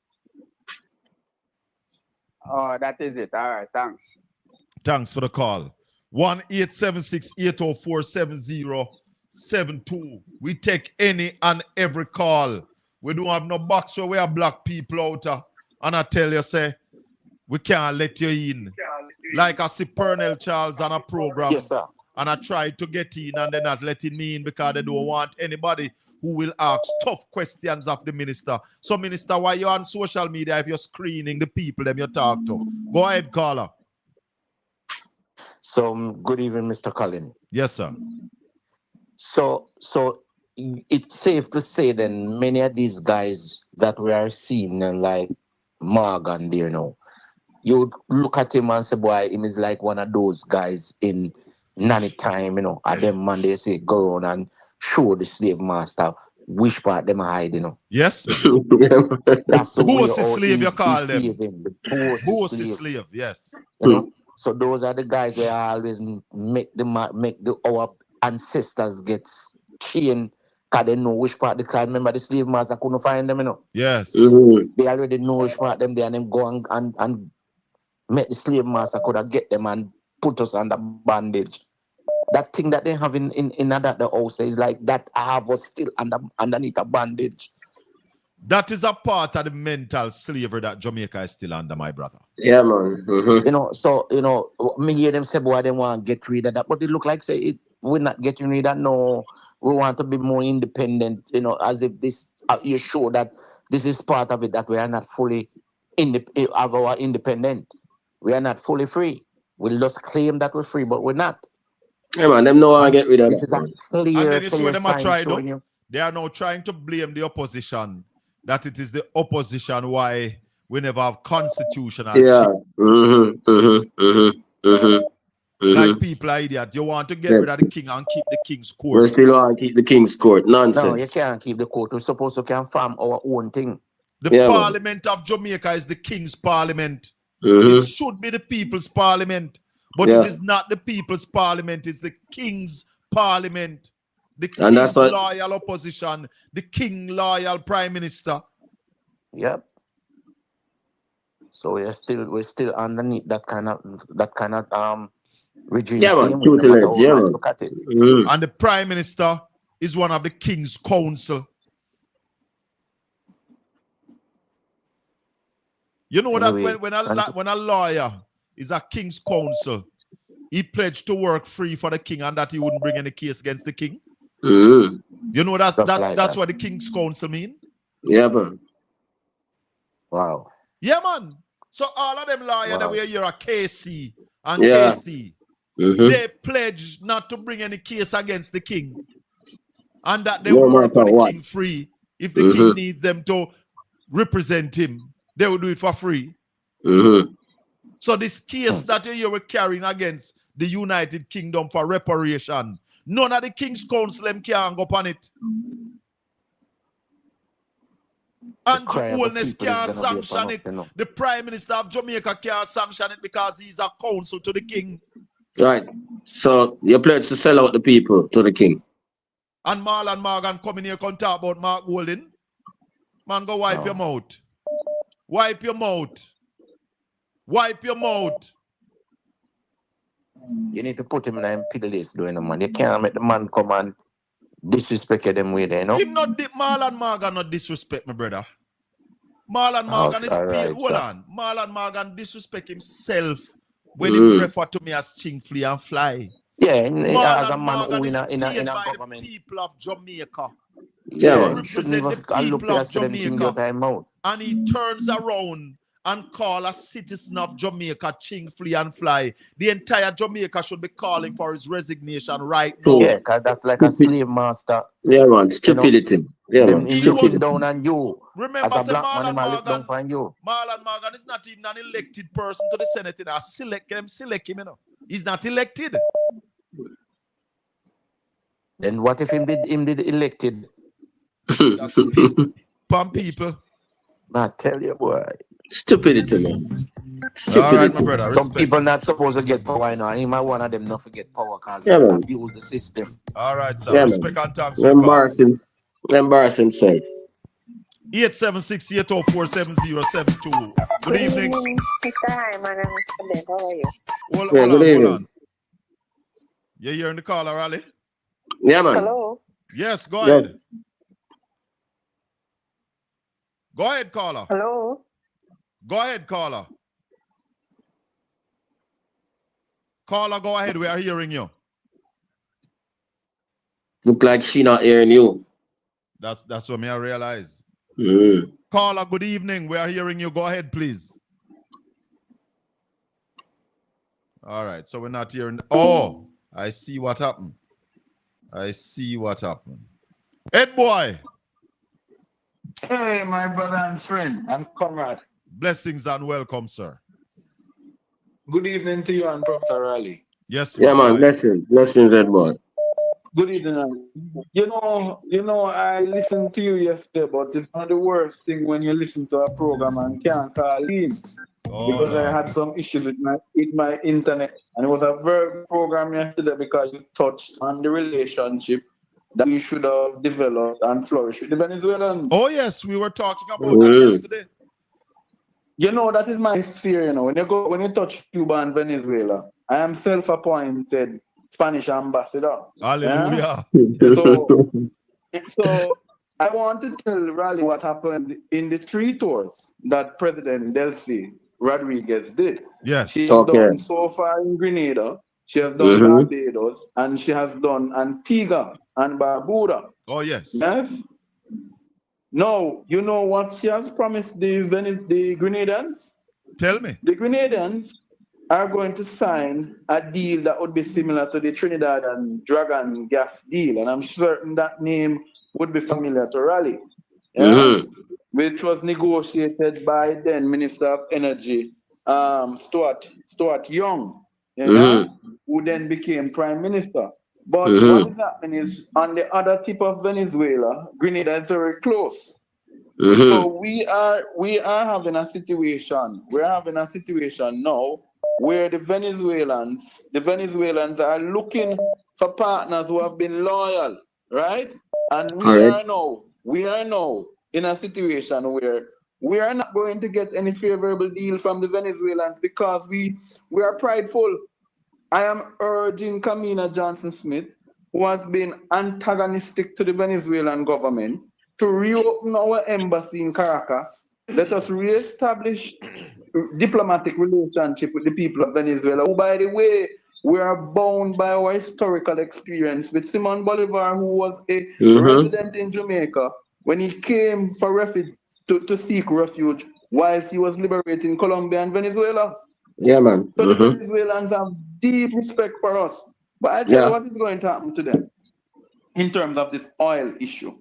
Oh, that is it. All right, thanks. Thanks for the call. 1-876-804-7072. We take any and every call. We don't have no box where we have black people out. And I tell you, say, we can't let you in. Like I see Pernell Charles on a program. Yes, sir. And I tried to get in and they're not letting me in because they don't want anybody who will ask tough questions of the minister. So, minister, why you on social media if you're screening the people them you talk to? Go ahead, caller. So, good evening, Mr. Colin. Yes, sir. So it's safe to say then many of these guys that we are seeing and like Morgan there now, you look at him and say, boy, him is like one of those guys in nanny time, at them man they say go on and show the slave master which part them hide, Yes. That's the Bossy way slave you call them. The bossy slave, yes. So those are the guys where I always make our ancestors get chained because they know which part because remember the slave master couldn't find them, Yes. They already know which part them there and them go and make the slave master could have get them and put us under bondage. That thing that they have in the house is like that I have us still underneath a bondage. That is a part of the mental slavery that Jamaica is still under, my brother. Yeah, man. Me hear them say, boy, they want to get rid of that. But it look like, say, we're not getting rid of that. No, we want to be more independent, as if this, you show that this is part of it, that we are not fully of our independent. We are not fully free. We just claim that we're free, but we're not. Yeah, man, them know how to get rid of this that. Is a clear, and then you see what them are trying to to. They are now trying to blame the opposition, that it is the opposition why we never have constitutional Like people are idiots. You want to get rid of the king and keep the king's court. We still want to keep the king's court. Nonsense. No, you can't keep the court. We're supposed to can farm our own thing. The parliament of Jamaica is the king's parliament. It should be the people's parliament. But it is not the people's parliament. It's the king's parliament. The king's loyal opposition. The king loyal prime minister. Yep. So we're still underneath that kind of regime. Yeah, man. Look at it. And the prime minister is one of the king's council. You know anyway, that when a lawyer is a king's counsel, he pledged to work free for the king and that he wouldn't bring any case against the king. You know that's what the king's counsel mean? Yeah, man. Wow. Yeah, man. So all of them lawyers that we hear are KC and KC, they pledge not to bring any case against the king. And that they will work for the king free. If the king needs them to represent him, they will do it for free. So this case that you were carrying against the United Kingdom for reparation, none of the King's Council can go upon it. And the Holness can't sanction it. The Prime Minister of Jamaica can't sanction it because he's a counsel to the king. Right. So you pledge to sell out the people to the king. And Marlon Morgan coming here can talk about Mark Golden. Man, go wipe your mouth. Wipe your mouth. Wipe your mouth. You need to put him in a piddle list, man. You can't make the man come and disrespect them way there, Him not Marlon Morgan not disrespect my brother. Marlon Morgan is paid. Hold on. Marlon Morgan disrespect himself when he refer to me as chingfly and fly. Yeah, as a man Morgan who is in a government. The people of Jamaica. Yeah, represent the people of Jamaica. And he turns around and call a citizen of Jamaica chingfly and fly. The entire Jamaica should be calling for his resignation right now. Yeah, because that's like a slave master. Yeah, man, stupidity. Yeah, He man. Him was- looking down on you. Remember, As a say black man, him a look down Morgan, on you. Marlon Morgan is not even an elected person to the Senate. You know. Select him, you know. He's not elected. Then what if him did elected? That's spit on people. I tell you, boy. Stupidity, man. All right, my brother. Some Respect. people not supposed to get power, you know. Him a one of them not forget power because Yeah, man. abuse the system. All right, sir. Yeah, Respect man. and thanks for the call. Embarrass himself. 876-804-7072. Good evening. Mr. Hyman and Mr. Ben, how are you? Hold Good on. evening. You hearing the caller, Raleigh? Yeah, man. Hello? Yes, go Yeah. ahead. Go ahead, caller. Hello? Go ahead, caller. Caller, go ahead. We are hearing you. Look like she not hearing you. That's what me I realize. Mm. Caller, good evening. We are hearing you. Go ahead, please. All right. So we're not hearing. Oh, I see what happened. Ed boy. Hey, my brother and friend and comrade. Blessings and welcome, sir. Good evening to you and Professor Riley. Yes, Yeah, man. Blessings, Edward. Good evening. You know, I listened to you yesterday, but it's not the worst thing when you listen to a program and can't call in. Because I had some issues with my internet. And it was a very good program yesterday because you touched on the relationship that we should have developed and flourished with the Venezuelans. Oh, yes, we were talking about that yesterday. You know, that is my fear, you know. When you touch Cuba and Venezuela, I am self-appointed Spanish ambassador. Hallelujah. Yeah? So I want to tell Raleigh what happened in the 3 tours that President Delcy Rodriguez did. Yes. She has done so far in Grenada, she has done Barbados, and she has done Antigua and Barbuda. Oh, yes. Yes? Now, you know what she has promised the Grenadians? Tell me. The Grenadians are going to sign a deal that would be similar to the Trinidad and Dragon gas deal. And I'm certain that name would be familiar to Raleigh. Yeah? Which was negotiated by then Minister of Energy, Stuart Young, who then became Prime Minister. But what is happening is on the other tip of Venezuela, Grenada is very close. So we are having a situation. We're having a situation now where the Venezuelans are looking for partners who have been loyal, right? And we are now in a situation where we are not going to get any favorable deal from the Venezuelans because we are prideful. I am urging Kamina Johnson-Smith, who has been antagonistic to the Venezuelan government, to reopen our embassy in Caracas. Let us reestablish diplomatic relationship with the people of Venezuela, who, by the way, we are bound by our historical experience with Simon Bolivar, who was a resident in Jamaica when he came for refuge to seek refuge whilst he was liberating Colombia and Venezuela. Yeah, man. So the Venezuelans have deep respect for us. But I tell you what is going to happen to them in terms of this oil issue.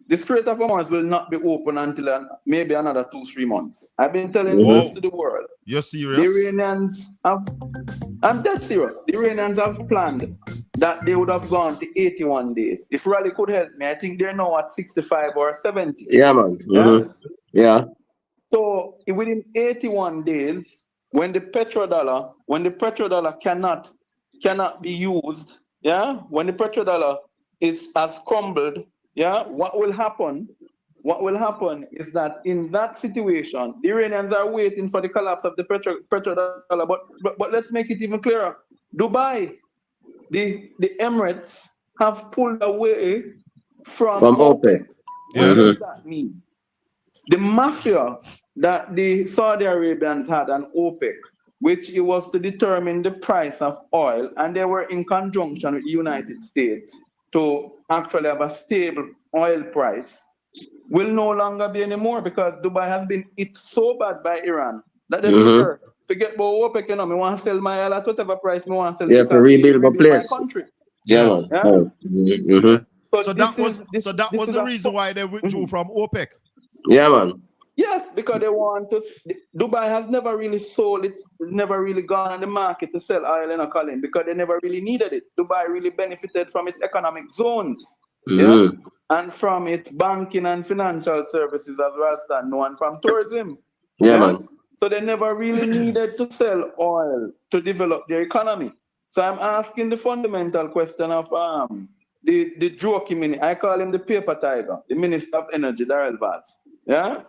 The Strait of Hormuz will not be open until maybe another 2-3 months. I've been telling this to the world. You're serious? The Iranians I'm dead serious. The Iranians have planned that they would have gone to 81 days. If Raleigh could help me, I think they're now at 65 or 70. Yeah, man. Yeah. So within 81 days, when the petrodollar cannot be used, when the petrodollar has crumbled, what will happen is that in that situation, the Iranians are waiting for the collapse of the petrodollar. But let's make it even clearer. Dubai, the Emirates have pulled away from OPEC. What does that mean? The mafia that the Saudi Arabians had an OPEC, which it was to determine the price of oil, and they were in conjunction with the United States to actually have a stable oil price, will no longer be anymore because Dubai has been hit so bad by Iran that they say, forget about OPEC, I want to sell my oil at whatever price I want to sell it. Yeah, to rebuild my place. My country. Yeah, man. So that was the reason why they withdrew from OPEC. Yeah, man. Yes, because they want to. Dubai has never really sold. It's never really gone on the market to sell oil in a Colin because they never really needed it. Dubai really benefited from its economic zones, yes, and from its banking and financial services as well as that, and from tourism. Yeah, yes? man. So they never really needed to sell oil to develop their economy. So I'm asking the fundamental question of the joking, I call him the paper tiger, the Minister of Energy, Darrell Vaz. Yeah.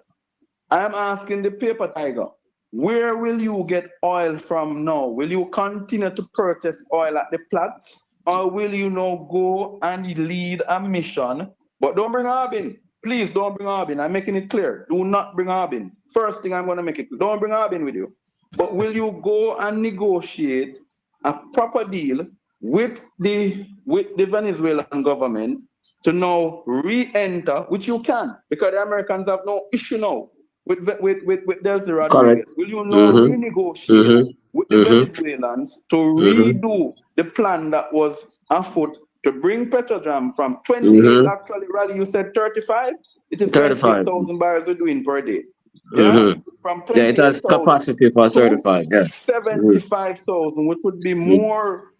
I'm asking the paper tiger, where will you get oil from now? Will you continue to purchase oil at the plants, or will you now go and lead a mission? But don't bring Harbin. Please don't bring Harbin. I'm making it clear. Do not bring Harbin. First thing I'm going to make it clear. Don't bring Harbin with you. But will you go and negotiate a proper deal with the Venezuelan government to now re-enter, which you can, because the Americans have no issue now with Delcy Rodriguez. Will you now renegotiate with the Venezuelans to redo the plan that was afoot to bring Petrojam from 28, actually, Rally, you said 35? It is 38,000 barrels we're doing per day. Yeah? From It has 28,000 capacity for 35, yeah. 75,000, which would be more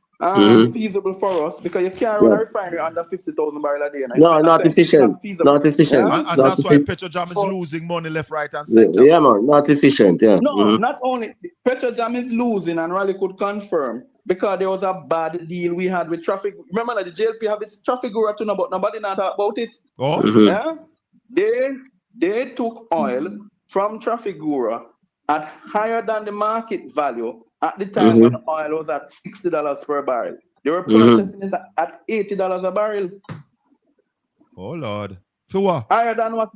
feasible for us because you can't run a refinery under 50,000 barrels a day. No, not efficient. Not efficient. Yeah? And that's why Petrojam is losing money left, right, and center. Yeah, man, not efficient. Yeah. No, not only Petrojam is losing, and Raleigh could confirm because there was a bad deal we had with traffic. Remember that the JLP have its traffic guru tune about nobody not talk about it. Oh, yeah. They took oil from traffic guru at higher than the market value at the time when oil was at $60 per barrel. They were purchasing it at $80 a barrel. Oh Lord. For what? Higher than what?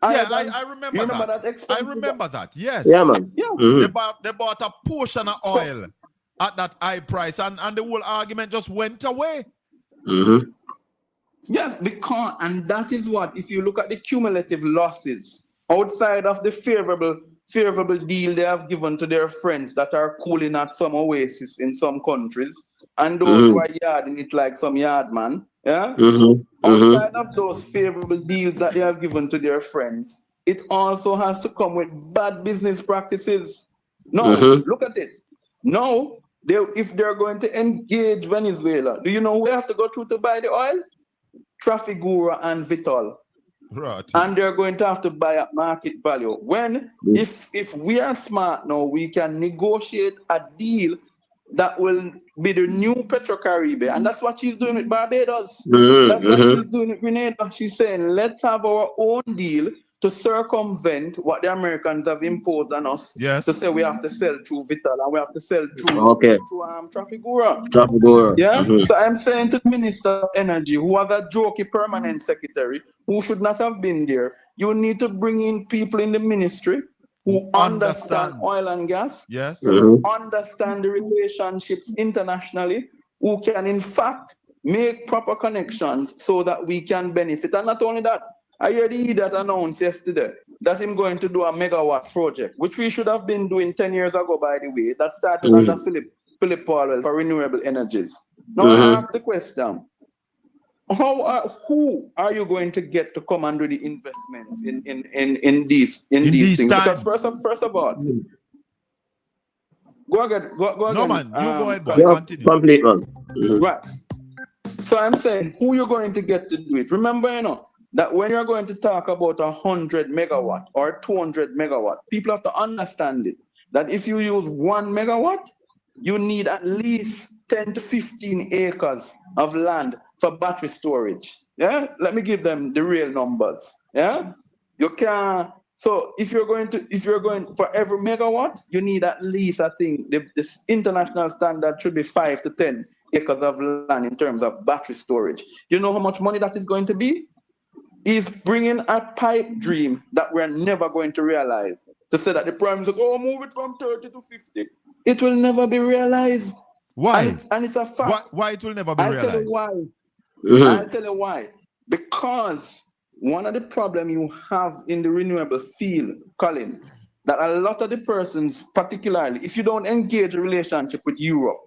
Yeah, I remember that. I remember that. Yes. Yeah, man. Yeah. They bought a portion of oil at that high price, and the whole argument just went away. Yes, because, and that is what, if you look at the cumulative losses outside of the favorable deal they have given to their friends that are cooling at some oasis in some countries, and those who are yarding it like some yard man, yeah? Outside of those favorable deals that they have given to their friends, it also has to come with bad business practices. No, look at it. No, if they're going to engage Venezuela, do you know who they have to go through to buy the oil? Trafigura and Vitol. Right. And they're going to have to buy at market value. When, if we are smart now, we can negotiate a deal that will be the new Petrocaribe. And that's what she's doing with Barbados. That's what she's doing with Grenada. She's saying, let's have our own deal to circumvent what the Americans have imposed on us. Yes. To say we have to sell through Vitol and we have to sell through Trafigura. Yeah. So I'm saying to the Minister of Energy, who was a jokey permanent secretary, who should not have been there, you need to bring in people in the ministry who understand oil and gas, yes, who understand the relationships internationally, who can in fact make proper connections so that we can benefit. And not only that, I heard the idiot announced yesterday that he's going to do a megawatt project, which we should have been doing 10 years ago, by the way, that started under Philip Powell for renewable energies. Now I ask the question, who are you going to get to come and do the investments in these things? Because first of all, go again. No man, you go ahead, boy. Continue. Complete man. Right. So I'm saying, who you're going to get to do it? Remember, that when you're going to talk about 100 megawatt or 200 megawatt, people have to understand it. That if you use 1 megawatt, you need at least 10 to 15 acres of land for battery storage. Yeah, let me give them the real numbers. Yeah, you can. So if you're going for every megawatt, you need at least, I think, this international standard should be 5 to 10 acres of land in terms of battery storage. You know how much money that is going to be? Is bringing a pipe dream that we're never going to realize. To say that the prime is like, move it from 30 to 50. It will never be realized. Why? And it's a fact. Why it will never be realized? I'll tell you why. I'll tell you why. Because one of the problems you have in the renewable field, Colin, that a lot of the persons, particularly if you don't engage a relationship with Europe,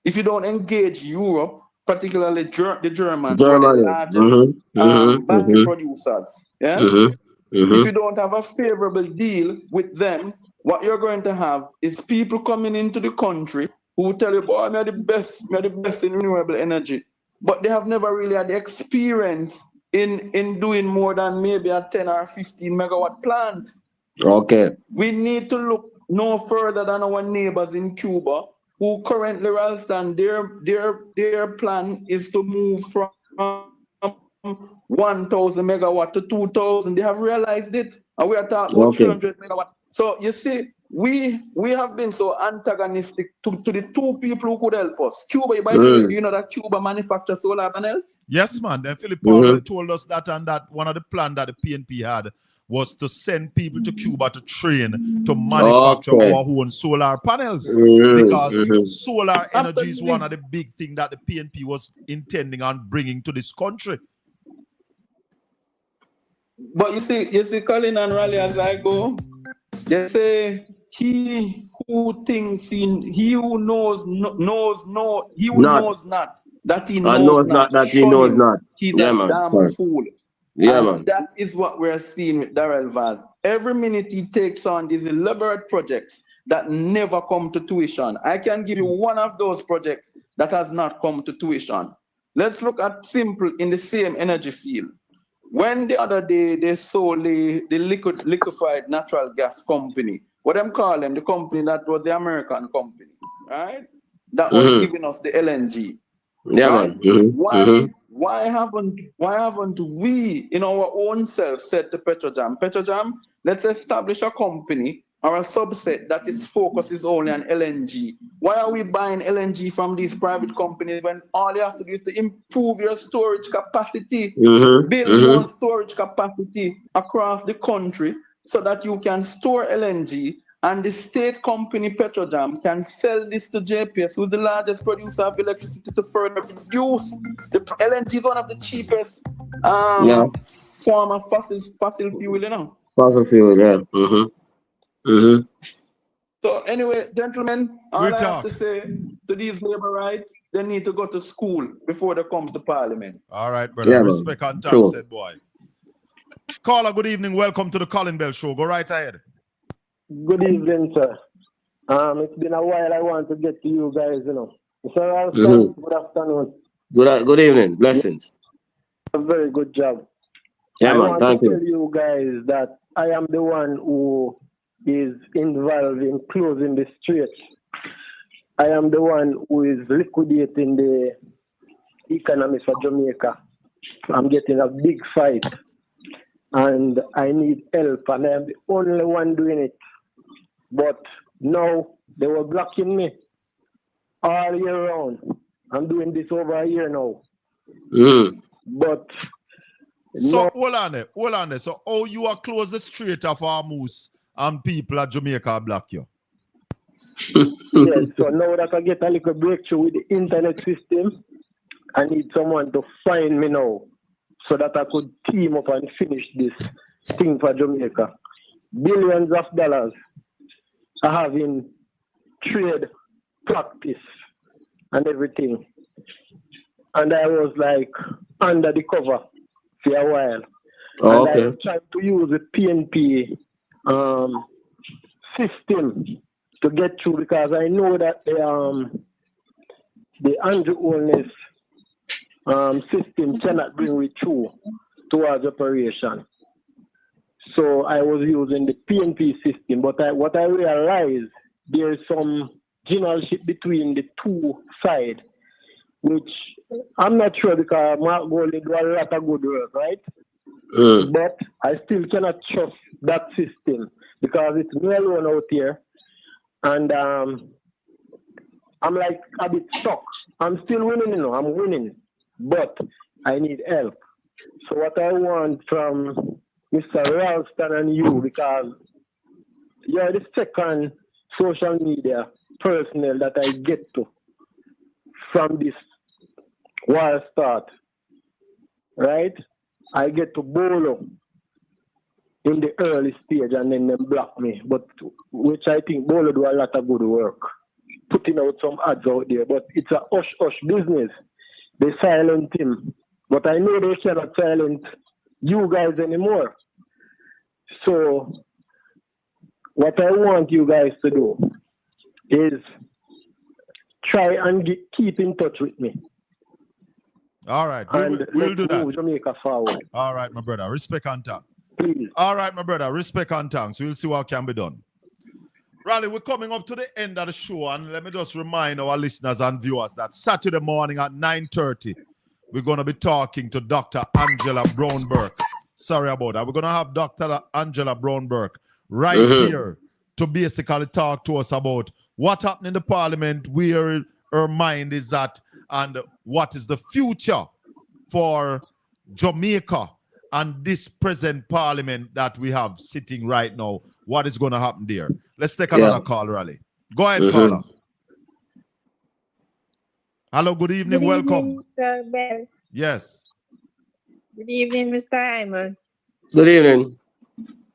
if you don't engage Europe, particularly the Germans, who are the Germany. largest battery producers. Yes? If you don't have a favorable deal with them, what you're going to have is people coming into the country who tell you, boy, we're the best in renewable energy. But they have never really had the experience in doing more than maybe a 10 or 15 megawatt plant. Okay. We need to look no further than our neighbors in Cuba, who currently, Ralston, their plan is to move from 1,000 megawatt to 2,000. They have realized it, and we are talking about 300 megawatt. So you see, we have been so antagonistic to the two people who could help us. Cuba, by the way, do you know that Cuba manufactures solar panels? Yes, man. Then Philip Powell told us that, and that one of the plans that the PNP had was to send people to Cuba to train to manufacture our own solar panels. Because solar energy is one of the big things that the PNP was intending on bringing to this country. But you see, Colin and Raleigh, as I go, they say he who thinks he who knows not that he knows not. He's a damn fool. Yeah, man. That is what we're seeing with Darrell Vaz. Every minute he takes on these elaborate projects that never come to tuition. I can give you one of those projects that has not come to tuition. Let's look at simple in the same energy field. When the other day they sold the liquefied natural gas company, what them call them, the company that was the American company, right? That was giving us the LNG. Yeah, right? man. Why haven't we in our own self said to Petrojam, let's establish a company or a subset that its focus is only on LNG? Why are we buying LNG from these private companies when all you have to do is to improve your storage capacity, build more storage capacity across the country so that you can store LNG, and the state company Petrojam can sell this to JPS, who's the largest producer of electricity, to further produce. The LNG is one of the cheapest form of fossil fuel, you know. Fossil fuel, yeah. So anyway, gentlemen, all I have to say to these labor rights, they need to go to school before they come to parliament. All right, brother. Yeah, respect and thanks, said boy. Caller, good evening. Welcome to the Colin Bell Show. Go right ahead. Good evening, sir. It's been a while. I want to get to you guys, you know. Sir, good afternoon. Good evening. Blessings. A very good job. Yeah, man. I want to tell you guys that I am the one who is involved in closing the streets. I am the one who is liquidating the economy for Jamaica. I'm getting a big fight, and I need help, and I am the only one doing it. But now they were blocking me all year round. I'm doing this over a year now. But so hold on there. So you are close the street of our moose and people at Jamaica block you? Yes, so now that I get a little breakthrough with the internet system, I need someone to find me now so that I could team up and finish this thing for Jamaica. Billions of dollars I have in trade, practice, and everything. And I was like under the cover for a while. Oh, and okay. I tried to use the PNP system to get through, because I know that the Andrew Holness system cannot bring me through towards operation. So I was using the PNP system, but what I realized, there's some generalship between the two sides, which I'm not sure, because Mark Goldie do a lot of good work, right? But I still cannot trust that system, because it's me alone out here, and I'm like a bit stuck. I'm still winning, you know, I'm winning, but I need help. So what I want from Mr. Ralston and you, because you're the second social media personnel that I get to from this war start, right? I get to Bolo in the early stage and then them block me, but which I think Bolo do a lot of good work, putting out some ads out there, but it's a hush-hush business. they silent him. But I know they cannot silence you guys anymore. So what I want you guys to do is try and keep in touch with me. All right, And we'll do that. Move Jamaica forward. All right, my brother. Respect and thanks. Please. All right, my brother. Respect and thanks. We'll see what can be done. Raleigh, we're coming up to the end of the show, and let me just remind our listeners and viewers that Saturday morning at 9:30, we're going to be talking to Dr. Angela Brown-Burke. Sorry about that. We're going to have Dr. Angela Brown-Burke right here to basically talk to us about what happened in the parliament, where her mind is at, and what is the future for Jamaica and this present parliament that we have sitting right now. What is going to happen there? Let's take another call, Raleigh. Go ahead, caller. Hello, good evening. Welcome. Mr. Bell. Yes. Good evening, Mr. Hyman. Good evening.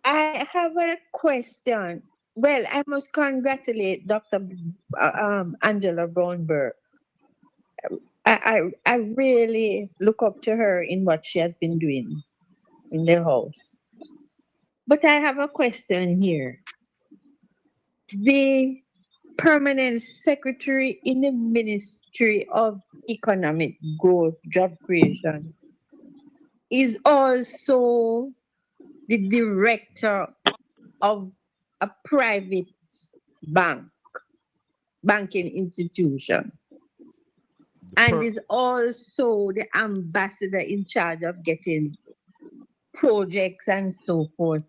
I have a question. Well, I must congratulate Dr. Angela Brown-Burke. I really look up to her in what she has been doing in the house. But I have a question here. The permanent secretary in the Ministry of Economic Growth, Job Creation, is also the director of a private banking institution, and is also the ambassador in charge of getting projects and so forth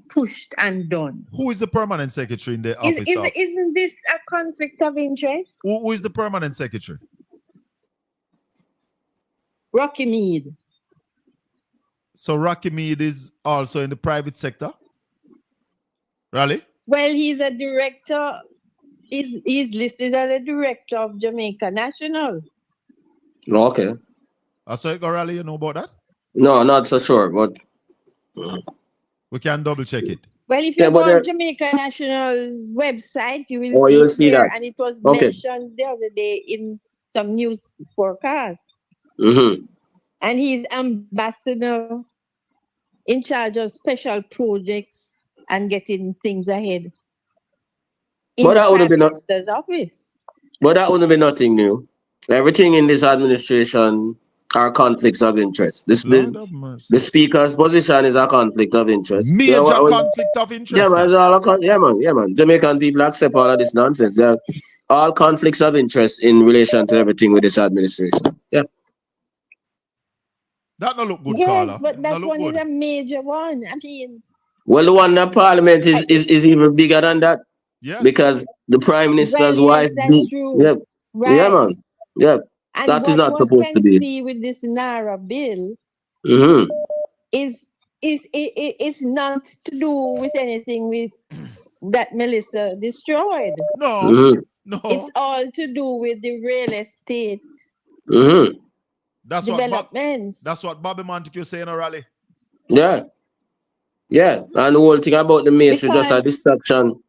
pushed and done. Who is the permanent secretary in the office? Isn't this a conflict of interest? Who is the permanent secretary? Rocky Mead. So Rocky Mead is also in the private sector? Really? Well, he's a director. He's listed as a director of Jamaica National. Okay. So, Raleigh, you know about that? No, not so sure, but we can double check it. Well, if you go on Jamaica National's website, you will you'll see see there, that. and it was mentioned the other day in some news forecast. And he's ambassador in charge of special projects and getting things ahead in But the that would have Prime been Minister's office. But that wouldn't be nothing new. Everything in this administration are conflicts of interest. The speaker's position is a conflict of interest. Major conflict of interest. Yeah, man, it's all yeah, man. Jamaican people accept all of this nonsense. They're all conflicts of interest in relation to everything with this administration. Yeah. That no look good, Yes, Carla. but that one is a major one. I mean, well, the one in Parliament is even bigger than that. Yes. Because the Prime Minister's wife. That's true. Yep. Right. Yeah, man. Yep. And that is not what supposed to can be. see with this Naira bill is not to do with anything with that Melissa destroyed. No. No. It's all to do with the real estate That's developments. That's what Bobby Montague saying, Raleigh. Yeah. Yeah. And the whole thing about the mace is just a distraction.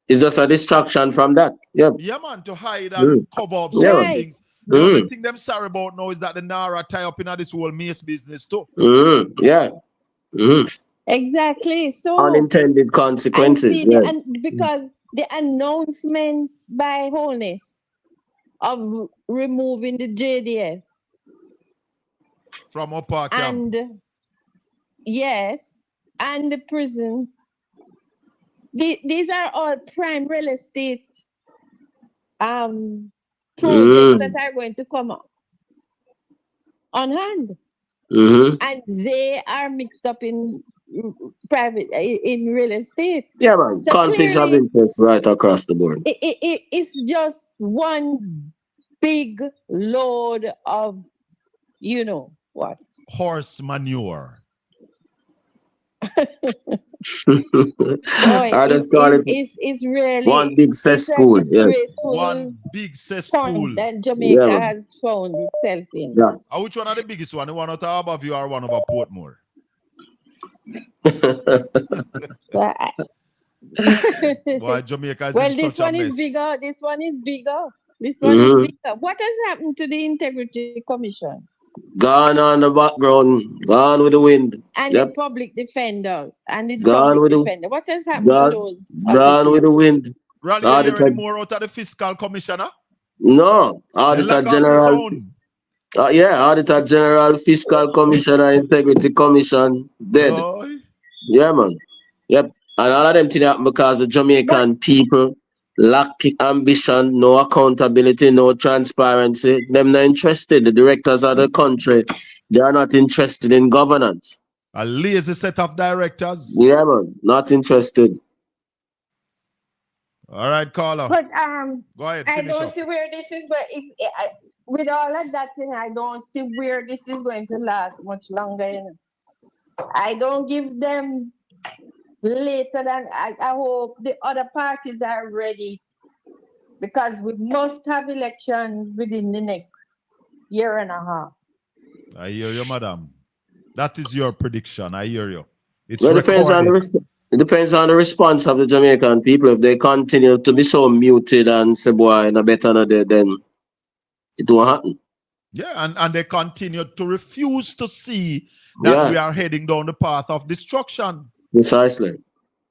It's just a distraction from that. Yep. Yeah, man, to hide and cover up certain things. The only thing them sorry about now is that the Naira tie up in this whole mace business too. Yeah. Exactly. So unintended consequences. And because the announcement by Holness of removing the JDF from Upper Camp. And yes, and the prison. These are all prime real estate projects that are going to come up on hand. And they are mixed up in real estate. Yeah, man. So conflicts of interest right across the board. It's just one big load of, you know what? Horse manure. It's really one big cesspool. One big cesspool that Jamaica has found itself in. Yeah. Which one are the biggest one? The one out of Harborview or one over Portmore? Why Jamaica is well, in this such one a is mess. bigger. This one is bigger. This one is Victor. What has happened to the Integrity Commission? Gone on the background, gone with the wind. And Yep. the public defender. And the Gone public with the defender. What has happened to those gone with the offices? wind. Rally, you hear any more out of the fiscal commissioner? No, They Auditor lack of his General. own. Yeah, Auditor General, Fiscal Commissioner, Integrity Commission, dead. Oh. Yeah, man. Yep. And all of them things happen because the Jamaican people lack ambition, no accountability, no transparency. Them not interested. The directors of the country, they are not interested in governance. A lazy set of directors. Yeah, man. Not interested. All right, caller. But go ahead. I Finish don't up. see where this is going. With all of that thing, I don't see where this is going to last much longer. You know? I don't give them later than I hope the other parties are ready, because we must have elections within the next year and a half. I hear you, madam. That is your prediction. I hear you. It's Well, recorded. it depends on the response of the Jamaican people. If they continue to be so muted and say, boy, no better no day, then it won't happen. Yeah, and they continue to refuse to see that we are heading down the path of destruction. Precisely.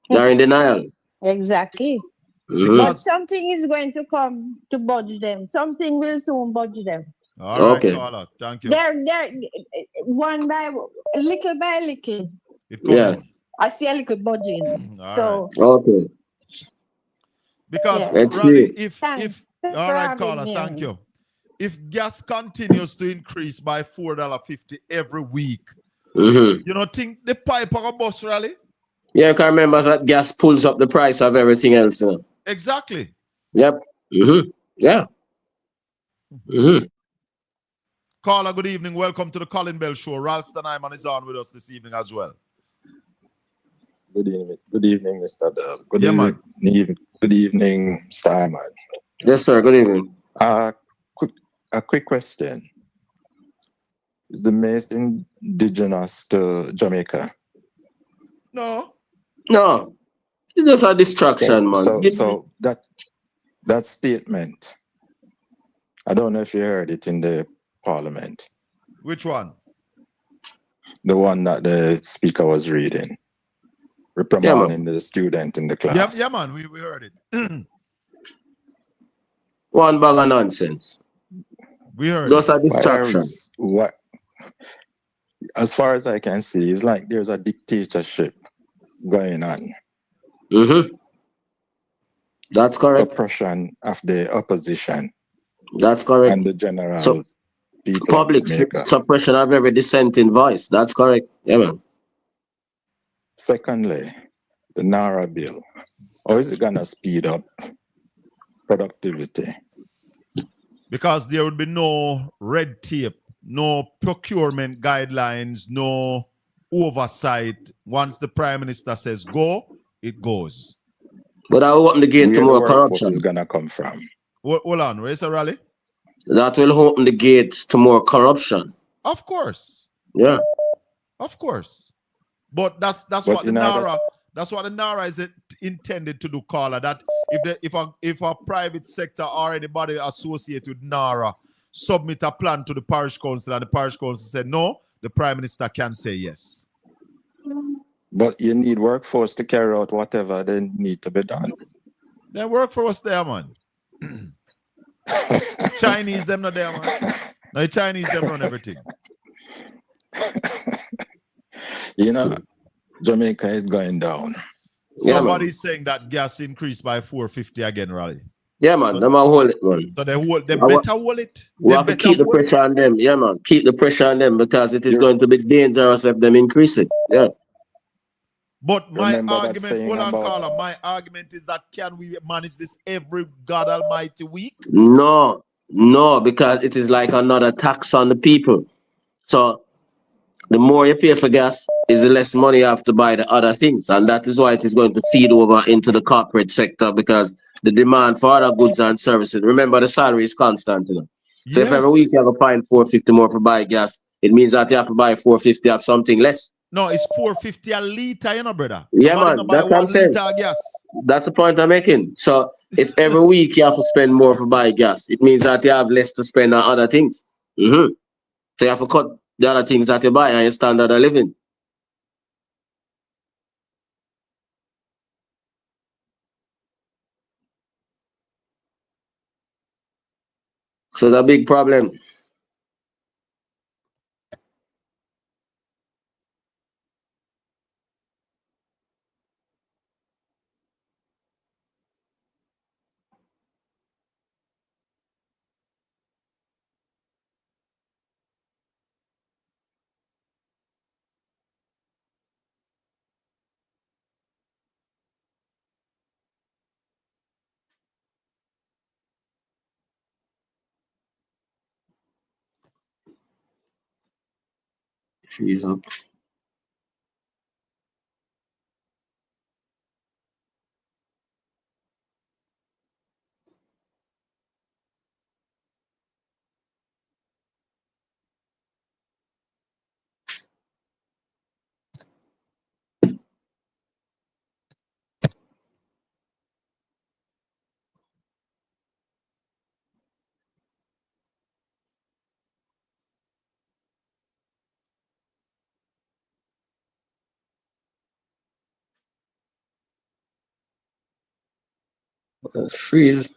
They're in denial. Exactly. But something is going to come to budge them. Something will soon budge them. All right, caller. Thank you. They're one by little. It comes. I see a little budging. All right. Okay. Because Raleigh, if all right, caller, thank you. If gas continues to increase by $4.50 every week, you know, think the pipe or a bus, Raleigh? Yeah, I can remember that gas pulls up the price of everything else. Exactly. Yep. Yeah. Caller, good evening. Welcome to the Colin Bell Show. Ralston Iman is on with us this evening as well. Good evening, Mr. Dell. Good evening, Simon. Yes, sir. Good evening. A quick question. Is the maize indigenous to Jamaica? No. It's just a distraction, man. So that statement, I don't know if you heard it in the Parliament. Which one? The one that the speaker was reading. Reprimanding the student in the class. Yeah, man, we heard it. One bag of nonsense. We heard those are distractions. As far as I can see, it's like there's a dictatorship going on. That's correct. Suppression of the opposition. That's correct. And the general people. Public suppression of every dissenting voice. That's correct. Yeah, man. Secondly, the NARA bill. How is it going to speed up productivity? Because there would be no red tape, no procurement guidelines, no oversight. Once the Prime Minister says go, it goes. But I will open the gate to more corruption. Is going to come from. Hold on, where's the Rally? That will open the gates to more corruption. Of course. Yeah. Of course. But that's what the NARA. That's what the NARA is intended to do, caller. That if a private sector or anybody associated with NARA submit a plan to the parish council and the parish council said no, the Prime Minister can say yes. But you need workforce to carry out whatever they need to be done. Then workforce there, man. Chinese them not there, man. No, the Chinese them run everything. You know, Jamaica is going down. Somebody's saying that gas increased by $4.50 again, Raleigh. Yeah, man. Them hold it, man. So they better hold it. We have to keep the pressure on them. Yeah, man. Keep the pressure on them because it is going to be dangerous if them increase it. Yeah. But my argument, hold on, caller. My argument is that can we manage this every God Almighty week? No, because it is like another tax on the people. So the more you pay for gas, is the less money you have to buy the other things. And that is why it is going to feed over into the corporate sector because the demand for other goods and services. Remember, the salary is constant. You know? So if every week you have to find $4.50 more for buy gas, it means that you have to buy $4.50 of something less. No, it's $4.50 a liter, you know, brother. Yeah, man. That's what I'm saying. Gas. That's the point I'm making. So If every week you have to spend more for buy gas, it means that you have less to spend on other things. So you have to cut the other things that you buy and your standard of living. So it's a big problem. Freeze up. Freeze.